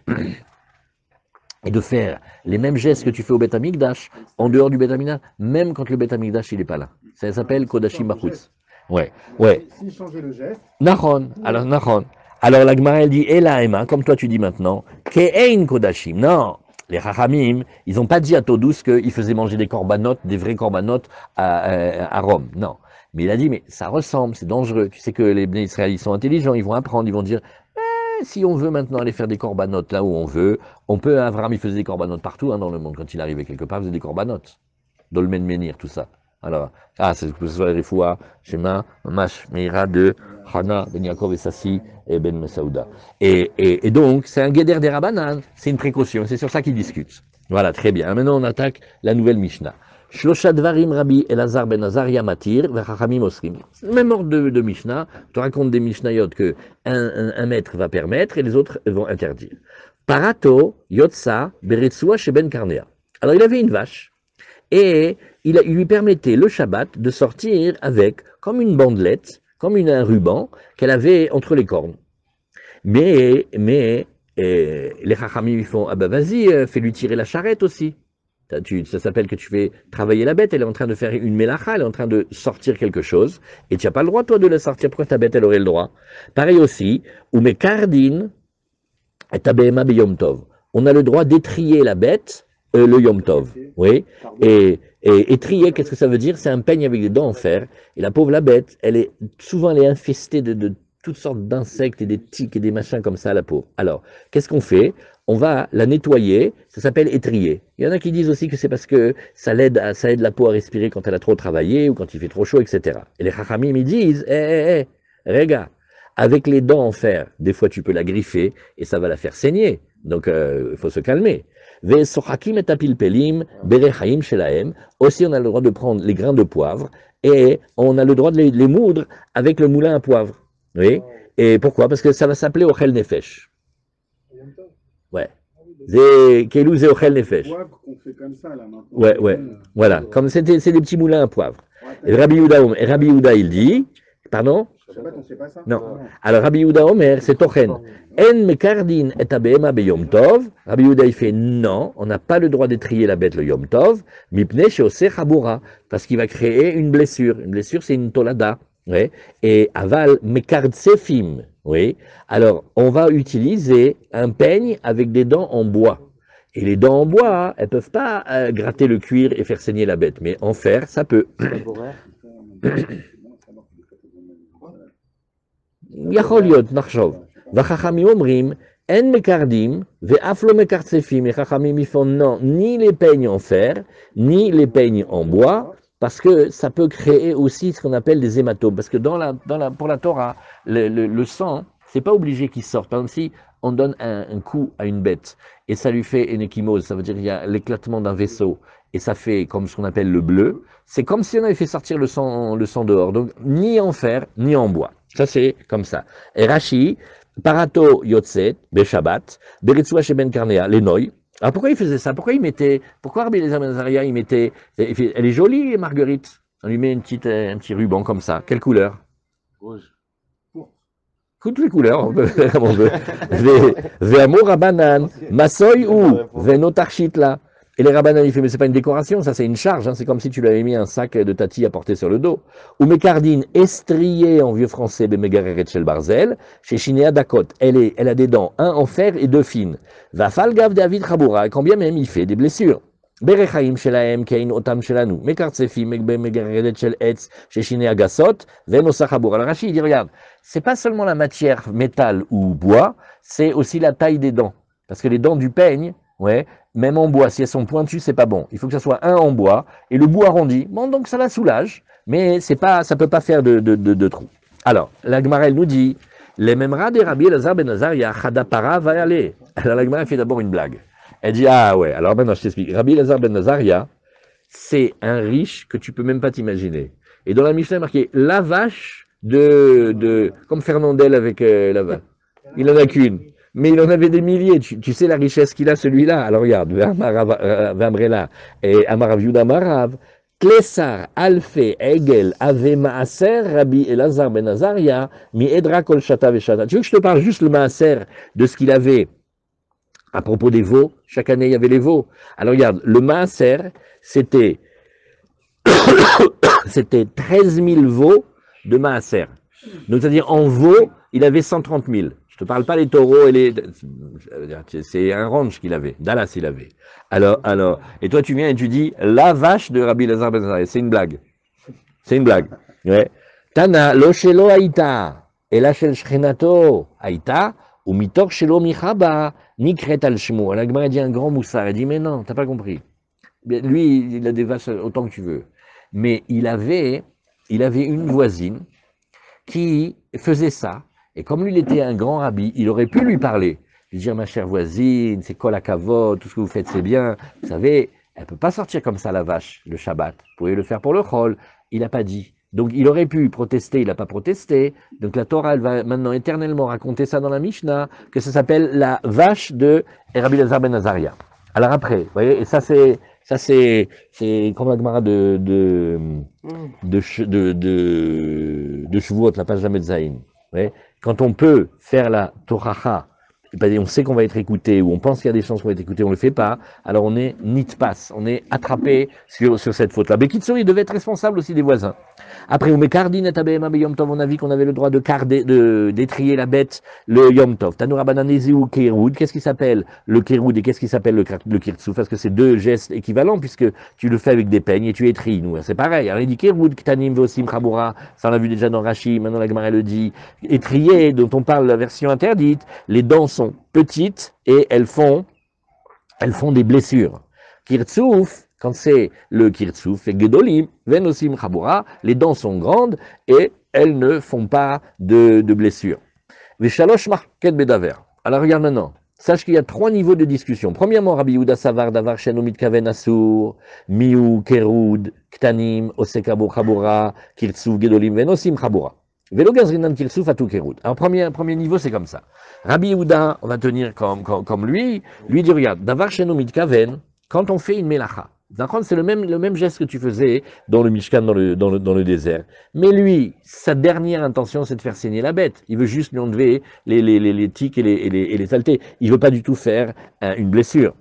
et de faire les mêmes gestes que tu fais au Beth Amikdash en dehors du Beth Amikdash, même quand le Beth Amikdash il est pas là. Ça s'appelle Kodashim Bachutz. Ouais. Si changer le geste. Nachon. Alors la Gemara elle dit Ela Ema, comme toi tu dis maintenant, Ke'ein Kodashim. Non, Les Chachamim, ils n'ont pas dit à Todous qu'ils faisaient manger des corbanotes, des vrais corbanotes à Rome. Non. Mais il a dit, mais ça ressemble, c'est dangereux. Tu sais que les Bnei Israël, ils sont intelligents, ils vont apprendre, ils vont dire, si on veut maintenant aller faire des corbanotes là où on veut, on peut, Abraham, il faisait des corbanotes partout dans le monde. Quand il arrivait quelque part, il faisait des corbanotes. Dolmen Menir, tout ça. Alors, c'est que ce soit les Refoua, Shema, Mamash, Meira de Hana, Ben Yaakov et Sassi et Ben Mesaouda. Et donc, c'est un guéder des Rabbanan, c'est une précaution, c'est sur ça qu'ils discutent. Voilà, très bien. Maintenant, on attaque la nouvelle Mishnah. Shlosha Dvarim Rabbi Elazar Ben Azaria Matir, Vechachamim Osrim. C'est le même ordre de Mishnah. Je te raconte des Mishnayot que un maître va permettre et les autres vont interdire. Parato, Yotsa, Beretsua chez Ben Karnea. Alors, il avait une vache. Et il lui permettait le Shabbat de sortir avec, comme une bandelette, comme un ruban qu'elle avait entre les cornes. Mais les Chachamim ils font, ah ben vas-y, fais-lui tirer la charrette aussi. Ça s'appelle que tu fais travailler la bête, elle est en train de faire une mélacha, elle est en train de sortir quelque chose, et tu n'as pas le droit toi de la sortir, pourquoi ta bête elle aurait le droit? Pareil aussi, ou mes kardin, et ta behema beyom tov. On a le droit d'étrier la bête, le Yom Tov, oui, et trier, qu'est-ce que ça veut dire? C'est un peigne avec des dents en fer, et la pauvre la bête, souvent elle est infestée de toutes sortes d'insectes et des tiques et des machins comme ça, la pauvre. Alors, qu'est-ce qu'on fait? On va la nettoyer, ça s'appelle étrier. Il y en a qui disent aussi que c'est parce que ça aide la peau à respirer quand elle a trop travaillé, ou quand il fait trop chaud, etc. Et les Chachamim, ils disent, regarde, avec les dents en fer, des fois tu peux la griffer, et ça va la faire saigner, donc il faut se calmer. Aussi, on a le droit de prendre les grains de poivre et on a le droit de les moudre avec le moulin à poivre. Oui. Et pourquoi? Parce que ça va s'appeler Ochel Nefesh. Ouais. Kelou ze Ochel Nefesh. Poivre qu'on fait comme ça, là, maintenant. Ouais. Voilà. Comme c'est des petits moulins à poivre. Et Rabbi Yehuda, il dit, pardon? Shabbat, on sait pas ça? Non. Alors Rabbi Yehuda Omer, c'est Tochen. En mekardin et abema be Yom Tov. Rabbi Yehuda il fait non, on n'a pas le droit d'étrier la bête le Yom Tov. Mipne sheoseh chabura, parce qu'il va créer une blessure. Une blessure, c'est une tolada. Oui. Et aval mekardsefim. Oui. Alors on va utiliser un peigne avec des dents en bois. Et les dents en bois, elles peuvent pas gratter le cuir et faire saigner la bête, mais en fer, ça peut. יכול להיות, נחשוב. והחכמים אומרים, אין מקרדים ואף לא מקרצפים. Les חכמים ils font non, ni les peignes en fer, ni les peignes en bois, parce que ça peut créer aussi ce qu'on appelle des hématomes. Parce que pour la Torah, le sang, c'est pas obligé qu'il sorte. Par exemple, si on donne un coup à une bête et ça lui fait une échymose, ça veut dire qu'il y a l'éclatement d'un vaisseau et ça fait comme ce qu'on appelle le bleu, c'est comme si on avait fait sortir le sang dehors. Donc, ni en fer, ni en bois. Ça, c'est comme ça. Et Rashi, Parato Yotzet, Beshabbat, Beritsua Sheben Karnea, les Noy. Alors, pourquoi il faisait ça? Pourquoi Rabbi Elazar Ben Azaria, il mettait, elle est jolie, Marguerite. On lui met un petit ruban comme ça. Quelle couleur? Rouge. Toutes les couleurs, on peut faire comme on veut. Ve'amor Rabanan, Masoy ou Venotarchit là. Et les Rabbanan, il fait, mais c'est pas une décoration, ça c'est une charge, hein, c'est comme si tu lui avais mis un sac de tati à porter sur le dos. Ou Mekardine, estriée en vieux français, Bemegareret Shel Barzel, chez Shinéa Dakot, elle a des dents, un en fer et deux fines. Va Falgav David Chaboura, quand bien même il fait des blessures. Berechaim Shelaem, Kein Otam Shelanu, Mekartsefim, Bemegareret Shel Etz, chez Shinéa Gassot, Venosa Chaboura. Alors Rachid, il dit, regarde, c'est pas seulement la matière métal ou bois, c'est aussi la taille des dents. Parce que les dents du peigne, ouais, même en bois, si elles sont pointues, c'est pas bon. Il faut que ça soit un en bois et le bout arrondi. Bon, donc ça la soulage, mais ça peut pas faire de trou. Alors, la Gemara, elle nous dit, les mêmes rats des Rabbi Elazar Ben Azaria, Chadapara va y aller. Alors la Gemara fait d'abord une blague. Elle dit, ah ouais, alors maintenant je t'explique. Rabbi Elazar Ben Azaria, c'est un riche que tu peux même pas t'imaginer. Et dans la Mishnah, il est marqué, la vache comme Fernandel avec la vache. Il en a qu'une. Mais il en avait des milliers. Tu sais la richesse qu'il a, celui-là. Alors regarde, Vamrela et Amarav Yuda Marav, Klesar, Alfe, Egel, Ave Maaser, Rabbi Elazar Ben Azaria, Mi Edra Kol Shata Veshata. Tu veux que je te parle juste le Maaser de ce qu'il avait à propos des veaux? Chaque année, il y avait les veaux. Alors regarde, le Maaser, c'était 13 000 veaux de Maaser. Donc, c'est-à-dire, en veau, il avait 130 000. Je te parle pas les taureaux et les... C'est un ranch qu'il avait. Dallas, il avait. Alors, et toi, tu viens et tu dis, la vache de Rabbi Elazar ben Azariah. C'est une blague. C'est une blague. Ouais. Tana, lo shelo haïta, ela shel shchenato haïta, ou mitor shelo michaba, nikret al shmo. La Gemara dit un grand moussard. Elle dit, mais non, t'as pas compris. Lui, il a des vaches autant que tu veux. Mais il avait une voisine qui faisait ça. Et comme lui, il était un grand rabbi, il aurait pu lui parler. Lui dire, ma chère voisine, c'est quoi la cavote, tout ce que vous faites, c'est bien. Vous savez, elle ne peut pas sortir comme ça, la vache, le Shabbat. Vous pouvez le faire pour le chol. Il n'a pas dit. Donc, il aurait pu protester, il n'a pas protesté. Donc, la Torah, elle va maintenant éternellement raconter ça dans la Mishnah, que ça s'appelle la vache de Rabbi Elazar ben Azariah. Alors après, vous voyez, et ça c'est comme la Gemara de Shavuot, la page de la Metzaïn. Quand on peut faire la Toracha, on sait qu'on va être écouté, ou on pense qu'il y a des chances qu'on va être écouté, on ne le fait pas, alors on est nitpas, on est attrapé sur cette faute-là. Bekitso, il devait être responsable aussi des voisins. Après, on a vu qu'on avait le droit d'étrier la bête le Yom Tov. Tanoura Bananezi ou Kéroud, qu'est-ce qui s'appelle le Kéroud et qu'est-ce qui s'appelle le Kirtsouf? Parce que c'est deux gestes équivalents, puisque tu le fais avec des peignes et tu étries. Nous, c'est pareil. Alors, il dit Kéroud, Ktanim, Vosim, Chaboura, ça on l'a vu déjà dans Rashi, maintenant la Gemara le dit. Étrier, dont on parle la version interdite, les dents sont petites et elles font des blessures. Kirtsouf, quand c'est le kirtsouf, et gedolim, venosim chabura, les dents sont grandes et elles ne font pas de blessures. Veshalosh market bedaver. Alors regarde maintenant, sache qu'il y a 3 niveaux de discussion. Premièrement, Rabbi Yehuda Savar, Davar Sheno Mitkaven Asur, Miu, Kerud, Ktanim, Osekabo Chabura, Kirtsouf, gedolim, venosim chabura. Velo gazrinan kirtsouf atu kerud. Alors premier niveau, c'est comme ça. Rabbi Yehuda, on va tenir comme lui dit, regarde, Davar Sheno Mitkaven, quand on fait une melacha, c'est le même geste que tu faisais dans le Mishkan, dans le désert. Mais lui, sa dernière intention, c'est de faire saigner la bête. Il veut juste lui enlever les tiques et les saletés. Il veut pas du tout faire une blessure.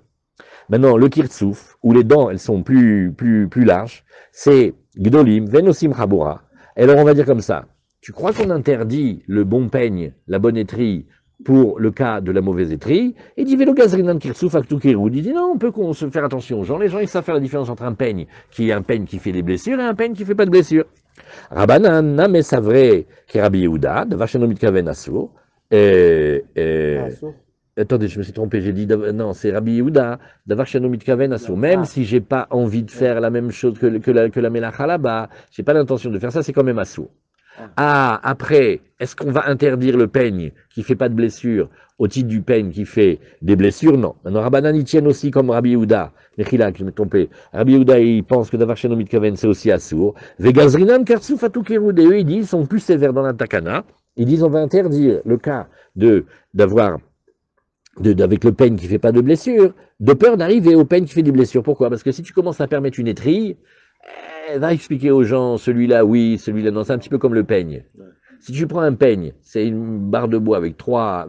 Maintenant, le kirtsouf, où les dents, elles sont plus larges, c'est gdolim, venosim chabura. Et alors, on va dire comme ça. Tu crois qu'on interdit le bon peigne, la bonne étrie, pour le cas de la mauvaise étrie, et dit Vélo Gazrinan Kirsouf Aktu Kéroud. Il dit non, on peut se faire attention aux gens. Les gens, ils savent faire la différence entre un peigne qui est un peigne qui fait des blessures et un peigne qui fait pas de blessures. Rabbanan, Namé Savré, Kerabi Yehuda, de Vachanomit Kaven Assour. Attendez, je me suis trompé, j'ai dit, non, c'est Rabbi Yehuda, d'avoir Shanomit Kaven Assour. Même si j'ai pas envie de faire la même chose que la Melacha là-bas, j'ai pas l'intention de faire ça, c'est quand même Assour. Ah, après, est-ce qu'on va interdire le peigne qui fait pas de blessure au titre du peigne qui fait des blessures? Non. Maintenant, Rabbanan, ils tiennent aussi comme Rabbi Yehuda. Mechilak, je me trompé. Rabbi Yehuda, il pense que d'avoir Shanomit Kaven, c'est aussi Assour. Vegazrinan Karsouf Atou Kerud. Et eux, ils disent, ils sont plus sévères dans la Takana. Ils disent, on va interdire le cas avec le peigne qui fait pas de blessure, de peur d'arriver au peigne qui fait des blessures. Pourquoi? Parce que si tu commences à permettre une étrille, va expliquer aux gens, celui-là oui, celui-là non, c'est un petit peu comme le peigne. Si tu prends un peigne, c'est une barre de bois avec trois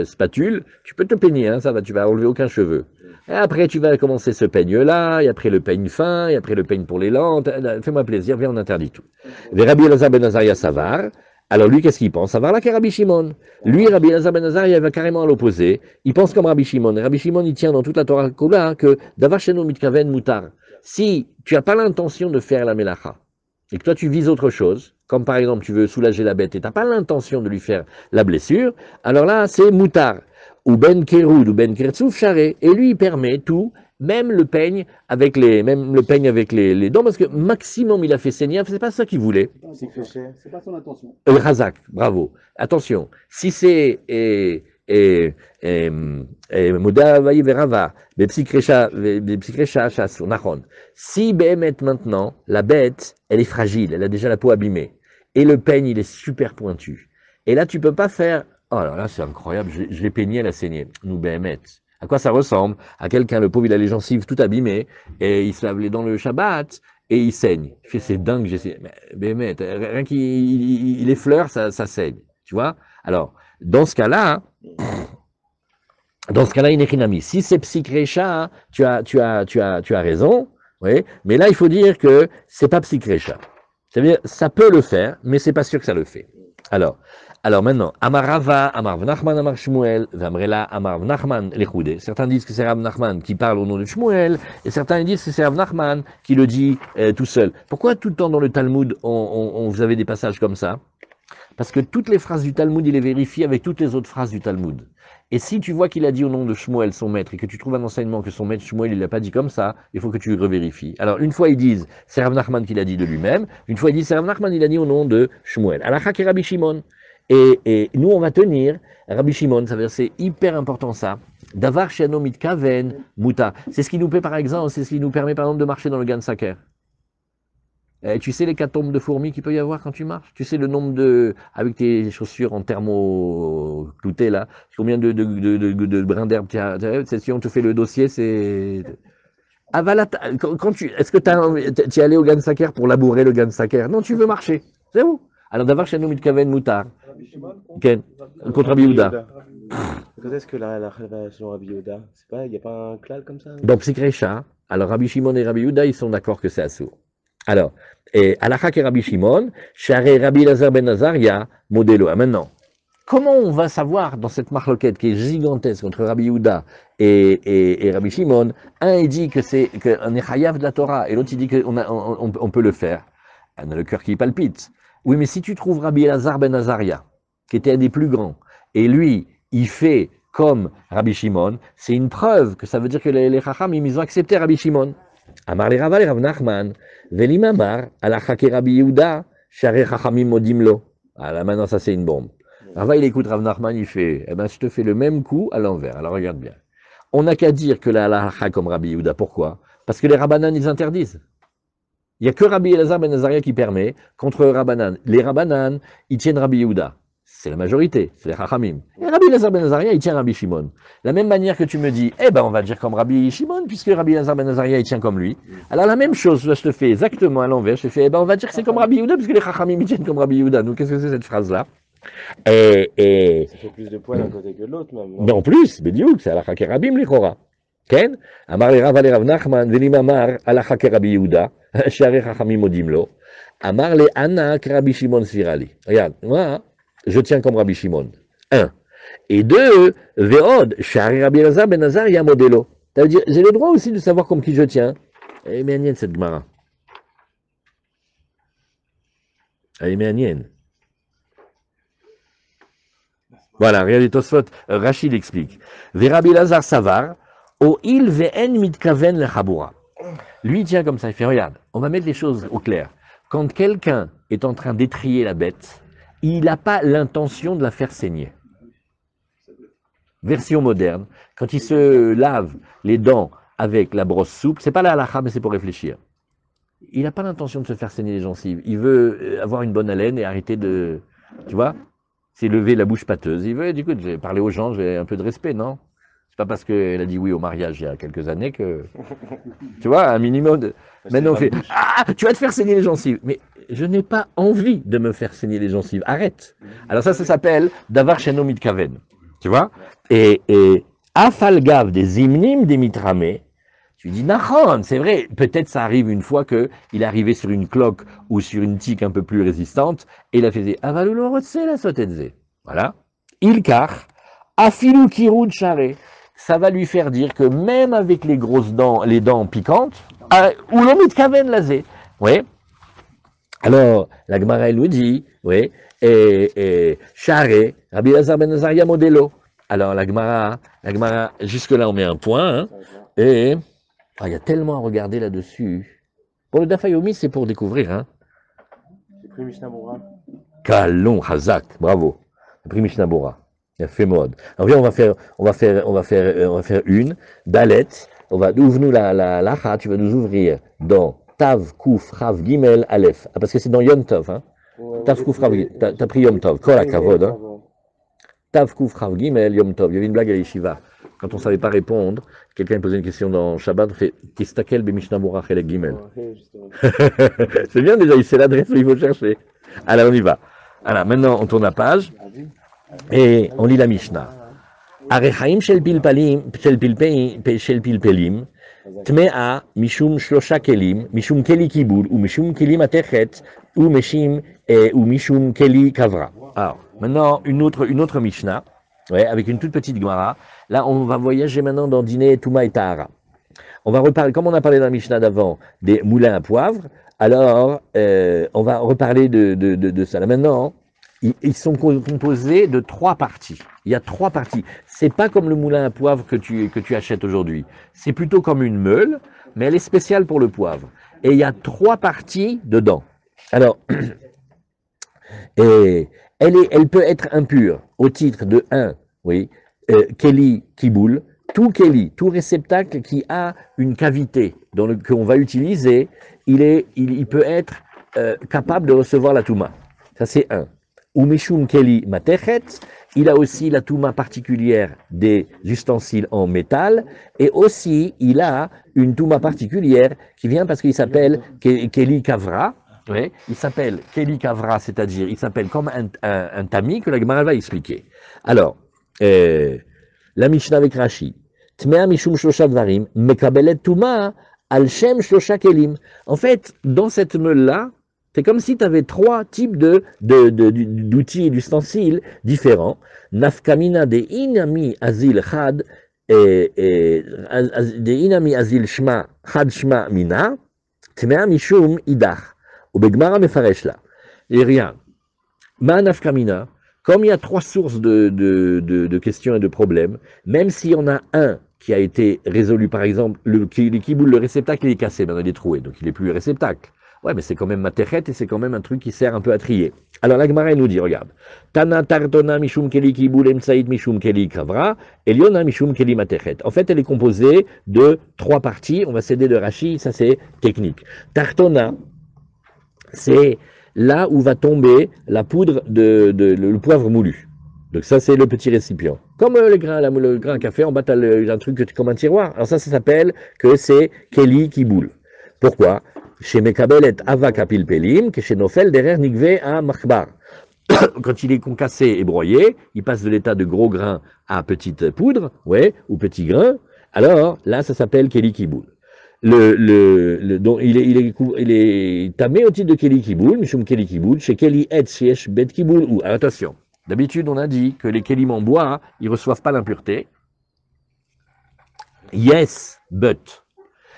spatules, tu peux te peigner, hein, ça va, tu vas enlever aucun cheveu. Et après, tu vas commencer ce peigne-là, et après le peigne fin, et après le peigne pour les lentes. Fais-moi plaisir, viens, on interdit tout. Rabbi Elazar ben Azariah Savar. Alors lui, qu'est-ce qu'il pense? Savar là qu'est Rabbi Shimon. Lui, Rabbi Elazar ben Azariah, il va carrément à l'opposé. Il pense comme Rabbi Shimon. Et Rabbi Shimon, il tient dans toute la Torah Kola que Davar Sheno Mitkaven Mutar. Si tu n'as pas l'intention de faire la melacha, et que toi tu vises autre chose, comme par exemple tu veux soulager la bête et tu n'as pas l'intention de lui faire la blessure, alors là c'est Mutar. Ou Ben Kerud, ou Ben Kertsouf Charé. Et lui, il permet tout. Même le peigne avec les dents, parce que maximum il a fait saigner, c'est pas ça qu'il voulait. C'est pas son intention. Razak, bravo. Attention, si c'est Moda Vaï Verava, si Behemet maintenant, la bête, elle est fragile, elle a déjà la peau abîmée, et le peigne il est super pointu. Et là tu peux pas faire, oh alors là c'est incroyable, je l'ai peigné, elle a saigné. Nous Behemet. À quoi ça ressemble? À quelqu'un, le pauvre, il a les gencives tout abîmées, et il se lave les dents le Shabbat, et il saigne. Je fais, c'est dingue, mais rien qu'il effleure, ça saigne. Tu vois? Alors, dans ce cas-là, il est chinami. Si c'est psychrécha, tu as raison, oui, mais là, il faut dire que c'est pas psychrécha. Ça veut dire, ça peut le faire, mais c'est pas sûr que ça le fait. Alors maintenant, Amar Rava, Amar Nachman, Amar Shmuel, Vamrela, Amar Nachman, l'Echoudé. Certains disent que c'est Rav Nachman qui parle au nom de Shmuel, et certains disent que c'est Rav Nachman qui le dit tout seul. Pourquoi tout le temps dans le Talmud, vous avez des passages comme ça? Parce que toutes les phrases du Talmud, il les vérifie avec toutes les autres phrases du Talmud. Et si tu vois qu'il a dit au nom de Shmuel, son maître, et que tu trouves un enseignement que son maître Shmuel, il l'a pas dit comme ça, il faut que tu revérifies. Alors, une fois, ils disent, c'est Rav Nachman qui l'a dit de lui-même. Une fois, ils disent, c'est Rav Nachman, il a dit au nom de Shmuel. Alacha et Rabbi Shimon. Et nous, on va tenir Rabbi Shimon, ça veut dire, c'est hyper important ça. Davar sheno mitkaven muta. C'est ce qui nous permet, par exemple, de marcher dans le Gan Saker. Tu sais l'hécatombe de fourmis qu'il peut y avoir quand tu marches? Tu sais le nombre avec tes chaussures en thermo cloutées là, combien de brins d'herbe si on te fait le dossier, c'est... Ah, voilà, est-ce que tu es allé au Gan Saker pour labourer le Gan Saker? Non, tu veux marcher. C'est où? Alors d'avoir chez nous mitkaven mutar. Contre Rabbi Yehuda. Quand est-ce que la selon Rabbi Yehuda, il n'y a pas un klal comme ça? Dans Psikrecha, alors Rabbi Shimon et Rabbi Yehuda, ils sont d'accord que c'est assourd. Alors, et Alachak et Rabbi Shimon, Share Rabbi Lazar ben Nazaria, modelo. Maintenant, comment on va savoir dans cette marloquette qui est gigantesque entre Rabbi Yehuda et Rabbi Shimon, un il dit qu'on est chayav de la Torah et l'autre il dit qu'on peut le faire. On a le cœur qui palpite. Oui, mais si tu trouves Rabbi Lazar ben Nazaria, qui était un des plus grands, et lui, il fait comme Rabbi Shimon, c'est une preuve que ça veut dire que les Chacham, ils ont accepté Rabbi Shimon. Amar les Rava, les Rav Nachman, Velim Amar, Alacha ke Rabbi Yehuda, Share Chachamim modimlo. Alors maintenant, ça c'est une bombe. Rava, il écoute Rav Nachman, il fait, eh ben, je te fais le même coup à l'envers. Alors regarde bien. On n'a qu'à dire que la halacha comme Rabbi Yehuda. Pourquoi? Parce que les Rabbanan, ils interdisent. Il n'y a que Rabbi Elazar ben Nazaria qui permet contre Rabbanan. Les Rabbanan, ils tiennent Rabbi Yehuda. C'est la majorité, c'est les Chachamim. Et Rabbi Elazar ben Nazaria, il tient Rabbi Shimon. De la même manière que tu me dis, eh ben on va dire comme Rabbi Shimon, puisque Rabbi Elazar ben Nazaria, il tient comme lui. Alors la même chose, je te fais exactement à l'envers. Je te fais, eh ben on va dire que c'est comme Rabbi Yehuda, puisque les Chachamim, ils tiennent comme Rabbi Yehuda. Donc qu'est-ce que c'est cette phrase-là? Ça fait plus de poids d'un côté que de l'autre, même. Mais en plus, Bediuk, c'est Alacha Kerabim, les Chora. Ken? Amar le Rav Rav Nachman, Velim Amar, Alacha Rabbi Yehuda, Share Chachamim modimlo. Amar le Anna Rabbi Shimon Svirali. Regarde, moi, je tiens comme Rabbi Shimon. Un. Et deux, Veod, Share Rabbi Elazar ben Nazaria modelo. Ça veut dire, j'ai le droit aussi de savoir comme qui je tiens. Elle est méanienne, cette Gemara. Elle est méanienne. Voilà, regardez Tosfot, Rachid explique. Rabbi Elazar Savar, O il ve'en mitkaven le chabura. Lui, il tient comme ça, il fait, regarde, on va mettre les choses au clair. Quand quelqu'un est en train d'étriller la bête, il n'a pas l'intention de la faire saigner. Version moderne, quand il se lave les dents avec la brosse souple, c'est pas la halakha, mais c'est pour réfléchir. Il n'a pas l'intention de se faire saigner les gencives. Il veut avoir une bonne haleine et arrêter de... Tu vois? C'est lever la bouche pâteuse. Il veut, du coup, j'ai parlé aux gens, j'ai un peu de respect, non? C'est pas parce qu'elle a dit oui au mariage il y a quelques années que... Tu vois, un minimum de... Maintenant on fait, ah, tu vas te faire saigner les gencives. Mais je n'ai pas envie de me faire saigner les gencives. Arrête. Alors ça s'appelle Davar Sheno Mitkaven. Tu vois? Et Afalgav des Imnim des Mitramé, tu dis, Nahon, c'est vrai, peut-être ça arrive une fois qu'il est arrivé sur une cloque ou sur une tique un peu plus résistante, et il a fait Avalulo Rotse la Sotetze. Voilà. Ilkar, Afilu Kirud Share. Ça va lui faire dire que même avec les grosses dents, les dents piquantes, ou l'omit kaven lazé. Oui. Alors, la Gemara, elle nous dit, oui, et Share, Rabbi Lazar ben Nazaria modelo. Alors, la Gemara, jusque-là, on met un point, hein, et il y a tellement à regarder là-dessus. Pour le Dafayomi, c'est pour découvrir, hein. J'ai pris Mishnah Bora. Kalon, Hazak, bravo. J'ai pris Mishnah Bora. Il a fait mode. Alors viens, on va faire une, Dalet, ouvre-nous la lacha, tu vas nous ouvrir dans Tav, Kouf, Rav, Gimel, Aleph. Ah, parce que c'est dans Yom Tov, hein. Tav, Kouf, Rav, t'as pris Yom Tov, Kol HaKavod, hein. Tav, Kouf, Rav, Gimel, Yom Tov. Il y avait une blague à l'Yeshiva. Quand on ne savait pas répondre, quelqu'un posait une question dans Shabbat, on fait Tistakel be Mishnah Bora Chelek Gimel. C'est bien déjà, il sait l'adresse où il faut chercher. Alors on y va. Alors maintenant, on tourne la page. Et on lit la Mishnah. Arechaim shel pilpelim, tmea, mishum shlosha kelim, mishum keli kibul, ou mishum kelim atechet, ou Meshim ou Mishum Keli Kavra. Alors, maintenant, une autre Mishnah, ouais, avec une toute petite Gemara. Là, on va voyager maintenant dans Diné, Touma et Tahara. On va reparler, comme on a parlé dans la Mishnah d'avant, des moulins à poivre, alors on va reparler de ça. Là, maintenant, ils sont composés de 3 parties. Il y a 3 parties. C'est pas comme le moulin à poivre que tu achètes aujourd'hui. C'est plutôt comme une meule, mais elle est spéciale pour le poivre. Et il y a 3 parties dedans. Alors, elle peut être impure au titre de 1, oui, Keli Kiboul, tout Keli, tout réceptacle qui a une cavité qu'on va utiliser, il peut être capable de recevoir la Touma. Ça c'est 1. Ou Mishum Keli Matechet, il a aussi la Touma particulière des ustensiles en métal, et aussi il a une Touma particulière qui vient parce qu'il s'appelle Keli Kavra. Ouais, il s'appelle Keli Kavra, c'est-à-dire il s'appelle comme un tamis que la Gemara va expliquer. Alors, la Mishnah avec Rashi, Tmea Mishum Shlosha Dvarim, Mekabelet Tuma Al Shem Shlosha Kelim. En fait, dans cette meule-là, c'est comme si tu avais 3 types d'outils et d'ustensiles différents. Nafkamina de Inami Azil Chad, de Inami Azil Shma, Chad Shma Mina, Tmea Mishum Idach. Au Begmara Mefaresh là. Et rien. Manafkamina, comme il y a 3 sources de questions et de problèmes, même s'il y en a un qui a été résolu, par exemple, le kiboul, le réceptacle, il est cassé, maintenant il est troué, donc il n'est plus réceptacle. Ouais, mais c'est quand même matechet et c'est quand même un truc qui sert un peu à trier. Alors la Gemara nous dit, regarde, Tana Tartona Mishum Keli Kiboul Emsaïd Mishum Keli Kavra, Eliona Mishum Keli Matechet. En fait, elle est composée de 3 parties, on va céder de Rashi, ça c'est technique. Tartona, c'est là où va tomber la poudre le poivre moulu. Donc ça, c'est le petit récipient. Comme le grain à café, en bas, tu as un truc comme un tiroir. Alors ça s'appelle que c'est Keli Kiboul. Pourquoi? Chez Mekabel et Ava Kapil Pelim, que chez Nofel derrière Nigve à Machbar. Quand il est concassé et broyé, il passe de l'état de gros grain à petite poudre, ouais, ou petit grain. Alors là, ça s'appelle Keli Kiboul. Donc il est tamé au titre de Keli Kiboul, Mishum Keli Kiboul, chez Keli Et Shiesh Bet Kiboul ou. Attention, d'habitude on a dit que les Kelim en bois, ils reçoivent pas l'impureté. Yes, but.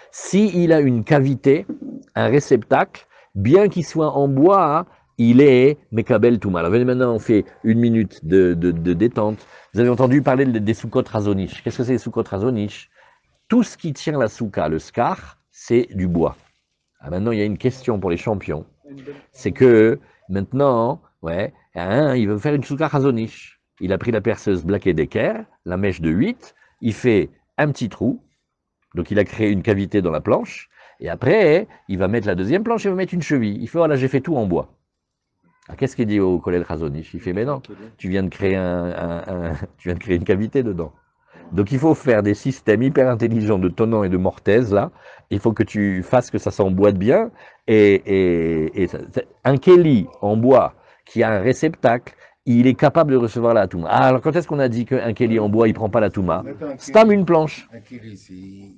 S'il a une cavité, un réceptacle, bien qu'il soit en bois, il est Mekabel Touma. Alors maintenant on fait 1 minute de détente. Vous avez entendu parler des soukot razonish. Qu'est-ce que c'est les soukot razonish? Tout ce qui tient la souka, le skar, c'est du bois. Alors maintenant, il y a une question pour les champions. C'est que maintenant, ouais, il veut faire une souka razonish. Il a pris la perceuse Black & Decker, la mèche de 8, il fait un petit trou, donc il a créé une cavité dans la planche, et après, il va mettre la deuxième planche, il va mettre une cheville. Il fait, voilà, j'ai fait tout en bois. Alors qu'est-ce qu'il dit au collègue razonish? Il fait, mais non, tu viens de créer tu viens de créer une cavité dedans. Donc il faut faire des systèmes hyper intelligents de tonnant et de mortaise, là. Il faut que tu fasses que ça s'emboîte bien. Et un Keli en bois qui a un réceptacle, il est capable de recevoir la Touma. Ah, alors quand est-ce qu'on a dit qu'un Keli en bois, il ne prend pas la Touma? Stam une planche. Un Keli,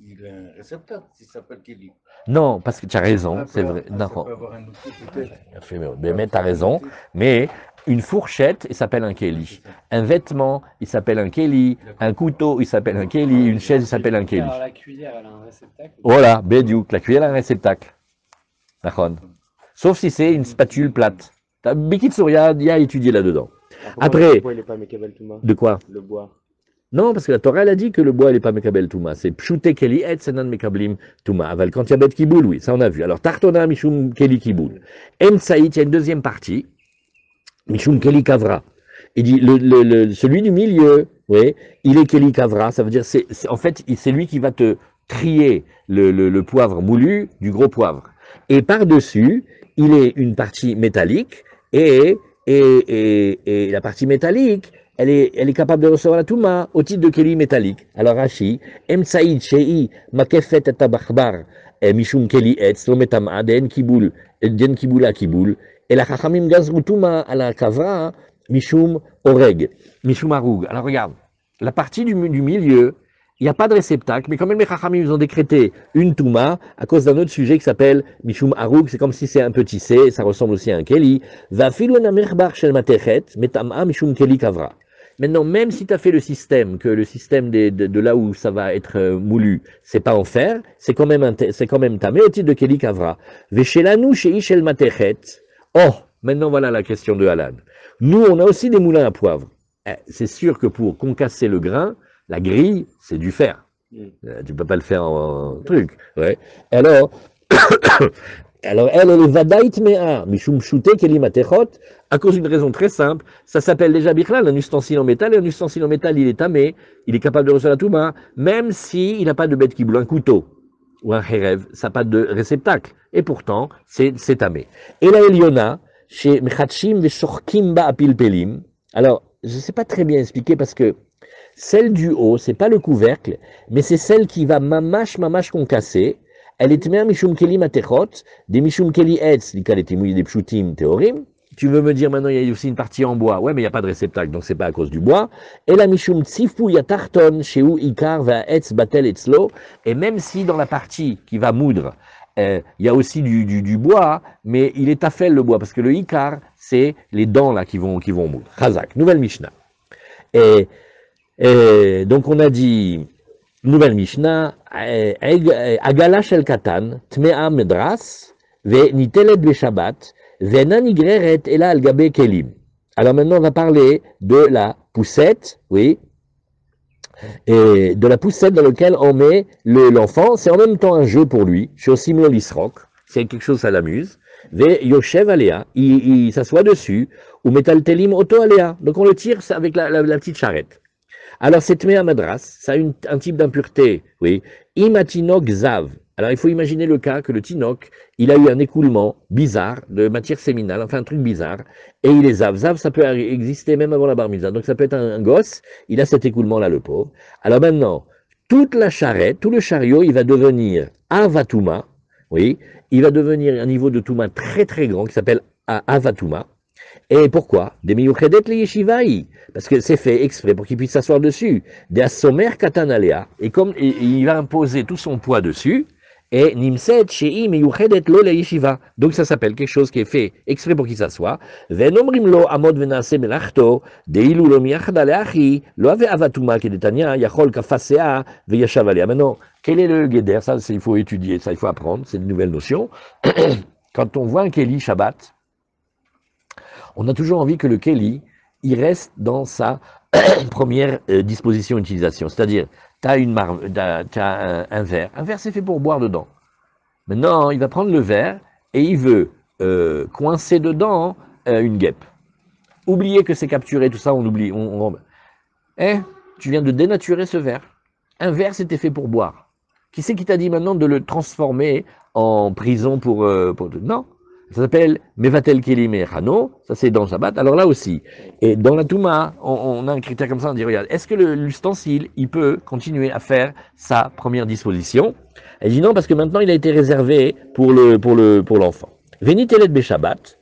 il a un réceptacle, il s'appelle Keli. Non, parce que tu as raison, c'est vrai. Ça peut avoir un outil peut-être. Mais tu as raison. Mais une fourchette, il s'appelle un Keli. Un vêtement, il s'appelle un Keli. Un couteau, il s'appelle un Keli. Une chaise, il s'appelle un Keli. Alors la cuillère, elle a un réceptacle. Voilà, Bédiouk. La cuillère a un réceptacle. D'accord. Sauf si c'est une spatule plate. Bikit Souria a étudié là-dedans. Après, le bois, il n'est pas Mekabel Touma. de quoi? Le bois. Non, parce que la Torah, elle a dit que le bois, il n'est pas Mekabel Touma. C'est Pshute Keli Et Senan Mekablim Touma. Aval, quand il y a Bet Kiboul, oui, ça on a vu. Alors, Tartona Mishum Keli Kiboul. Emsaït, il y a une deuxième partie. Mishum Keli Kavra. Il dit, celui du milieu, oui, il est Keli Kavra. Ça veut dire, en fait, c'est lui qui va te trier le poivre moulu du gros poivre. Et par-dessus, il est une partie métallique et la partie métallique, elle est capable de recevoir la Touma au titre de Keli métallique. Alors Rashi, Emsaïd Shei Makefet et Tabachbar, Mishum Keli Etz, Lometama, Den Kiboul, Den Kiboula Kiboul, et la Chachamim Gazru Touma à la Kavra, Mishum Oreg, Mishum Aroug. Alors regarde, la partie du milieu, il n'y a pas de réceptacle, mais quand même les Chachamim, ils ont décrété une Touma à cause d'un autre sujet qui s'appelle Mishum Harouk, c'est comme si c'est un petit C, ça ressemble aussi à un Keli. Mishum Keli Kavra. Maintenant, même si tu as fait le système, que le système de là où ça va être moulu, c'est pas en fer, c'est quand même tamé au titre de Keli Kavra. Veshelanu chez Ishel Matechet. Oh, maintenant voilà la question de Alan. Nous, on a aussi des moulins à poivre. C'est sûr que pour concasser le grain, la grille, c'est du fer. Tu peux pas le faire en truc. Ouais. Alors, alors elle est vadaït mea, mishum shute keli matechot, à cause d'une raison très simple. Ça s'appelle déjà bichlal, un ustensile en métal, et un ustensile en métal, il est tamé, il est capable de recevoir la touma, même s'il n'a pas de bête qui boule, un couteau ou un hérev, ça n'a pas de réceptacle. Et pourtant, c'est tamé. Et la Eliona, chez Mechatchim veshorkim ba apilpelim. Alors, je ne sais pas très bien expliquer parce que celle du haut, c'est pas le couvercle, mais c'est celle qui va mamash concasser. Elle est mère mishum keli matechot, des mishum keli etz, des pshutim théorim. Tu veux me dire maintenant il y a aussi une partie en bois, ouais, mais il n'y a pas de réceptacle, donc c'est pas à cause du bois. Et la mishum tzifou yatarton, sheu ikar va etz batel etzlo, et même si dans la partie qui va moudre, il y a aussi du bois, mais il est tafel le bois, parce que le ikar, c'est les dents là qui vont moudre. Chazak, nouvelle Mishnah. Et donc on a dit, nouvelle Mishnah, Agala shel katan, tmea medras, ve nitelet be shabbat, ve nanigreret ela al gabe kelim. Alors maintenant on va parler de la poussette, oui, et de la poussette dans laquelle on met l'enfant. C'est en même temps un jeu pour lui, chez Osimlo l'isrok, c'est quelque chose, ça l'amuse. Ve yoshev alea, il s'assoit dessus, ou metal telim auto alea, donc on le tire avec la petite charrette. Alors, c'est Tmea Madras, ça a un type d'impureté, oui. Imatinok Zav. Alors, il faut imaginer le cas que le Tinok, il a eu un écoulement bizarre de matière séminale, enfin un truc bizarre, et il est Zav. Zav, ça peut exister même avant la bar mitzvah. Donc, ça peut être un gosse, il a cet écoulement-là, le pauvre. Alors maintenant, toute la charrette, tout le chariot, il va devenir Avatuma, oui. Il va devenir un niveau de Touma très très grand qui s'appelle Avatuma. Et pourquoi? Des miyuchedet le yeshivaï, parce que c'est fait exprès pour qu'il puisse s'asseoir dessus. Des assomer katanalea, et comme il va imposer tout son poids dessus, et nimset shei miyuchedet lo le yeshiva. Donc ça s'appelle quelque chose qui est fait exprès pour qu'il s'assoie. Venomrim lo amod venase melachto, deilu lo miyachda leachi, lo ave avatuma kedetania, yachol kafasea, veyashav alea. Maintenant, quel est le guéder? Ça, il faut étudier, ça, il faut apprendre, c'est une nouvelle notion. Quand on voit un Keli Shabbat, on a toujours envie que le Keli, il reste dans sa première disposition utilisation. C'est-à-dire, tu as un verre. Un verre, c'est fait pour boire dedans. Maintenant, il va prendre le verre et il veut coincer dedans une guêpe. Oubliez que c'est capturé, tout ça, on oublie. Tu viens de dénaturer ce verre. Un verre, c'était fait pour boire. Qui c'est qui t'a dit maintenant de le transformer en prison pour non. Ça s'appelle Mevatel Kelim et Hano, ça c'est dans le Shabbat. Alors là aussi, et dans la Touma, on a un critère comme ça, on dit, regarde, est-ce que l'ustensile, il peut continuer à faire sa première disposition? Elle dit non, parce que maintenant il a été réservé pour l'enfant. Venitelet be Shabbat.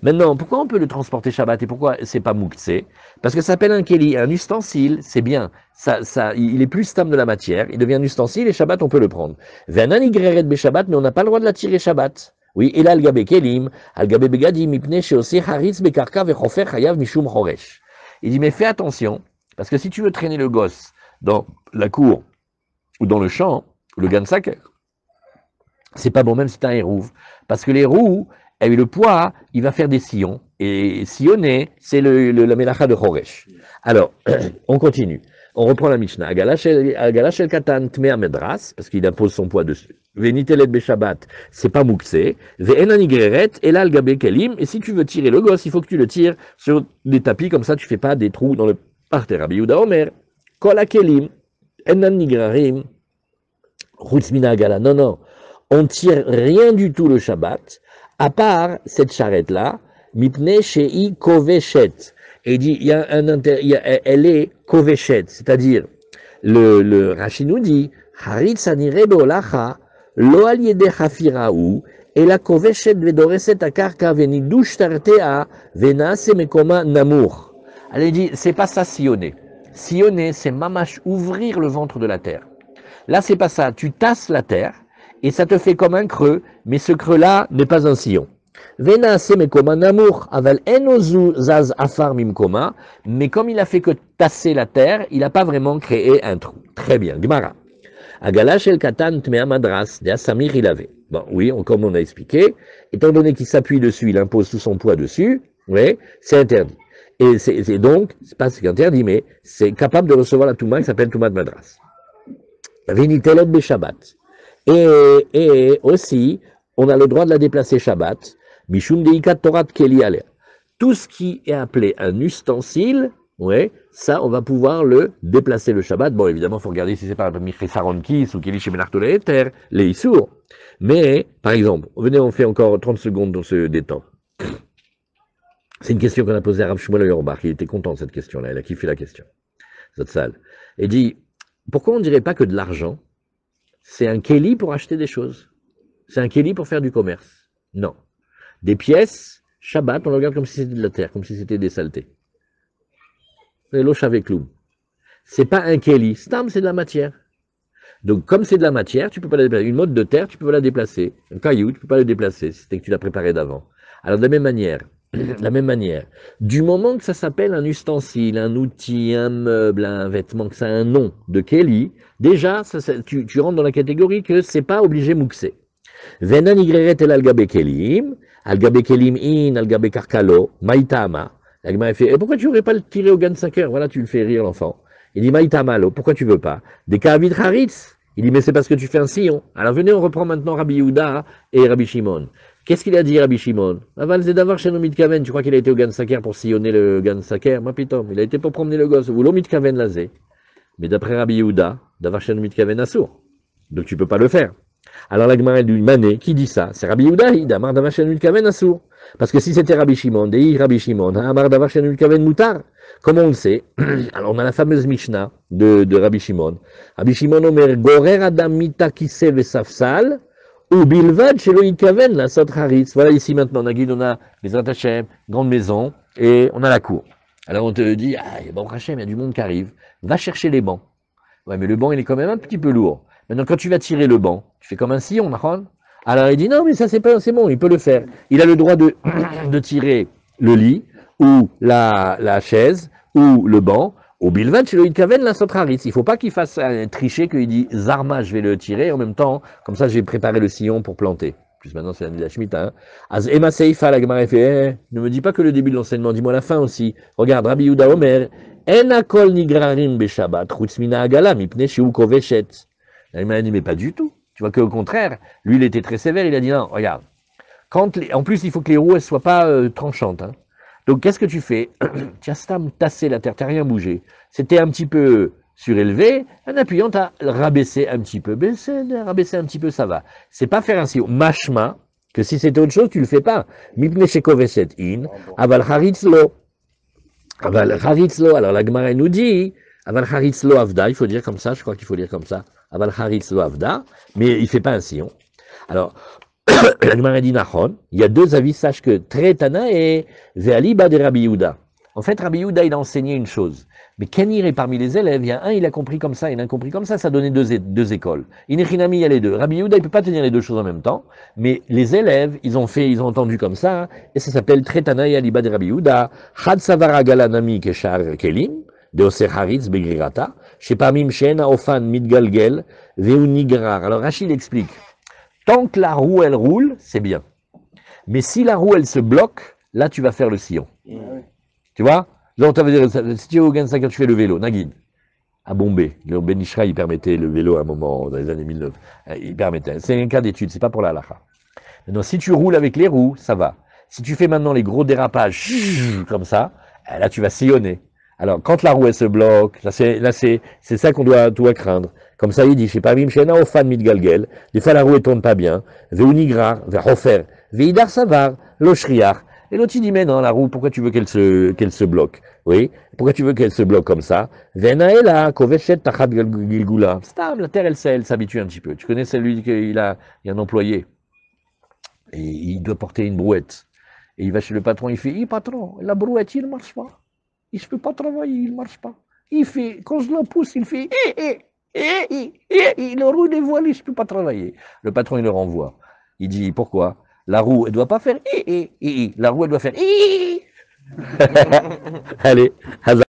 Maintenant, pourquoi on peut le transporter Shabbat et pourquoi c'est pas Mouktsé? Parce que ça s'appelle un Keli, un ustensile, c'est bien. Il est plus stable de la matière, il devient un ustensile et Shabbat on peut le prendre. Venan Igreret be Shabbat, mais on n'a pas le droit de la tirer Shabbat. Oui, et là, al-gabe kelim, al-gabe begadim, mipne sheoseh haritz bekarka vechofer chayav mishum choresh. Il dit, mais fais attention, parce que si tu veux traîner le gosse dans la cour ou dans le champ, le gansak, c'est pas bon, même si t'as un hérouve. Parce que les roues, et le poids, il va faire des sillons. Et sillonner, c'est la mélacha de choresh. Alors, on continue. On reprend la Mishnah. Agala shel katan tmea medras, parce qu'il impose son poids dessus. Venitelet be Shabbat, c'est pas mouksé. Ve'enan igreret, et là, al-gabe kelim. Et si tu veux tirer le gosse, il faut que tu le tires sur des tapis, comme ça, tu fais pas des trous dans le parterre. Rabbi Yehuda Omer, kol kelim, enan igrarim, chutz mina agala. Non, non. On tire rien du tout le Shabbat, à part cette charrette-là, mipne shei koveshet. Et il dit, elle est koveshet, c'est-à-dire, le Rashi nous dit, haritz anire beolacha, lo al yede chafiraou, et la koveshet vedoreset akarka venidush tartea, venase mekoma namour. Elle dit, c'est pas ça sillonner. Sillonner, c'est mamash, ouvrir le ventre de la terre. Là, c'est pas ça. Tu tasses la terre et ça te fait comme un creux, mais ce creux-là n'est pas un sillon. Vena se me comme un amour, aval enozu zaz afar mimkoma, mais comme il a fait que tasser la terre, il n'a pas vraiment créé un trou. Très bien. Gemara. Agala shel katan tmea madras, de Samir il avait. Bon, oui, comme on a expliqué, étant donné qu'il s'appuie dessus, il impose tout son poids dessus, oui, c'est interdit. Et c'est donc, c'est pas ce qui est interdit, mais c'est capable de recevoir la touma qui s'appelle touma de madras. Vinitelot be Shabbat. Et aussi, on a le droit de la déplacer Shabbat. Mishum deikat Torah keli alea. Tout ce qui est appelé un ustensile, ouais, ça, on va pouvoir le déplacer le Shabbat. Bon, évidemment, il faut regarder si c'est pas Michrisaron Kis ou Keli Shemenartole Eter, les Issour. Mais, par exemple, venez, on fait encore 30 secondes dans ce détend. C'est une question qu'on a posée à Rav Shmuel Auerbach. Il était content de cette question-là. Il a kiffé la question. Cette salle. Et dit, pourquoi on ne dirait pas que de l'argent, c'est un Keli pour acheter des choses? C'est un Keli pour faire du commerce? Non. Des pièces, Shabbat, on le regarde comme si c'était de la terre, comme si c'était des saletés. C'est l'oche avec l'oum. C'est pas un Keli. Stam, c'est de la matière. Donc, comme c'est de la matière, tu peux pas la déplacer. Une mode de terre, tu peux pas la déplacer. Un caillou, tu peux pas le déplacer, si c'était que tu l'as préparé d'avant. Alors, de la même manière, du moment que ça s'appelle un ustensile, un outil, un meuble, un vêtement, que ça a un nom de Keli, déjà, tu rentres dans la catégorie que c'est pas obligé mouxé. Venan igreret el algabe kelim in, algabe karkalo, maïtama. L'agma fait, et pourquoi tu n'aurais pas le tiré au gain de 5 heures? Voilà, tu le fais rire, l'enfant. Il dit, maïtamalo, pourquoi tu veux pas? Des kavid haritz. Il dit, mais c'est parce que tu fais un sillon. Alors venez, on reprend maintenant Rabbi Yehuda et Rabbi Shimon. Qu'est-ce qu'il a dit, Rabbi Shimon? Aval zedavar chez Mitkaven. Tu crois qu'il a été au Gan Saker pour sillonner le Gan Saker? Ma pitom, il a été pour promener le gosse. Ou l'Omitkaven lazé. Mais d'après Rabbi Yehuda, davar chez Mitkaven assour. Donc tu peux pas le faire. Alors la Gemara du Mané, qui dit ça? C'est Rabbi Yehuda, il damar davar chez Mitkaven assour. Parce que si c'était Rabbi Shimon, dei Rabbi Shimon, amar davar chez Mitkaven mutar. Comme on le sait, alors on a la fameuse Mishnah de Rabbi Shimon. Rabbi Shimon omer gorer adam mita kise vesafsal. Ou bilvad chez Loïkaven, la Sot Haritz. Voilà ici maintenant, Nagid, on a les Ratachem, grande maison, et on a la cour. Alors on te dit, ah, bon Rachem, il y a du monde qui arrive. Va chercher les bancs. Ouais, mais le banc, il est quand même un petit peu lourd. Maintenant, quand tu vas tirer le banc, tu fais comme un sillon, Nahon. Alors il dit, non, mais ça, c'est bon, il peut le faire. Il a le droit de tirer le lit, ou la chaise, ou le banc. Au Bilvan, chez le Hitkaven, la Sotraritz. Il ne faut pas qu'il fasse un tricher, qu'il dit Zarma, je vais le tirer, en même temps, comme ça, j'ai préparé le sillon pour planter. Plus maintenant, c'est la Shemitah. Hein. Az Ema Seifa, la Gemara fait, ne me dis pas que le début de l'enseignement, dis-moi la fin aussi. Regarde, Rabbi Yehuda Omer, En akol nigrarim beshabbat, chutzmina agala, mipne shiu koveshet. La Gemara dit, mais pas du tout. Tu vois qu'au contraire, lui, il était très sévère, il a dit, non, regarde. En plus, il faut que les roues, elles soient pas tranchantes, hein. Donc, qu'est-ce que tu fais? Tu as tassé la terre, tu n'as rien bougé. C'était un petit peu surélevé, en appuyant, tu as rabaissé un petit peu. Rabaisser un petit peu, ça va. C'est pas faire un sillon. Mashma, que si c'était autre chose, tu le fais pas. Mipne shekoveset in, aval haritzlo. Aval haritzlo. Alors, la Gemara nous dit, aval haritzlo avda, il faut dire comme ça, je crois qu'il faut dire comme ça. Aval haritzlo avda, mais il fait pas un sillon. Alors, la Gemara dit Nachon, il y a deux avis, sache que Tretana et Ve'aliba de Rabbi Yehuda. En fait, Rabbi Yehuda, il a enseigné une chose. Mais Kenir est parmi les élèves, il y a un, il a compris comme ça, il a compris comme ça donnait deux écoles. Inechinami, il y a les deux. Rabbi Yehuda, il ne peut pas tenir les deux choses en même temps, mais les élèves, ils ont entendu comme ça, et ça s'appelle Tretana et Aliba de Rabbi Yehuda. Chad Savara Galanami Keshar Kelim, de Oser Haritz Begrirata, Shepamim Shena Ofan Midgalgel, Veunigrar. Alors Rachid explique. Tant que la roue, elle roule, c'est bien. Mais si la roue, elle se bloque, là, tu vas faire le sillon. Tu vois? Donc, ça veut dire, si tu es au Gansaka, tu fais le vélo, Nagid, à Bombay. Le Ben Ishra, il permettait le vélo à un moment, dans les années 1900. Il permettait. C'est un cas d'étude, c'est pas pour la halakha. Maintenant, si tu roules avec les roues, ça va. Si tu fais maintenant les gros dérapages, comme ça, là, tu vas sillonner. Alors, quand la roue, elle se bloque, là, c'est ça qu'on doit craindre. Comme ça, il dit, chez Pamim, chez Naofan Midgalgel, des fois la roue ne tourne pas bien, Veunigrar, Vehofer, Veidar Savar, Loshriar. Et l'autre, il dit, mais non, la roue, pourquoi tu veux qu'elle se bloque? Oui, pourquoi tu veux qu'elle se bloque comme ça? Venaela, Koveshet, Tachat Gilgula. Stable, la terre, elle s'habitue un petit peu. Tu connais celui il y a un employé, et il doit porter une brouette. Et il va chez le patron, il fait, patron, la brouette, il ne marche pas. Je ne peux pas travailler, il ne marche pas. Il fait, quand je le pousse, il fait le roue des voiles, je ne peux pas travailler. Le patron, il le renvoie. Il dit, pourquoi? La roue, elle ne doit pas faire la roue, elle doit faire Allez, hasard.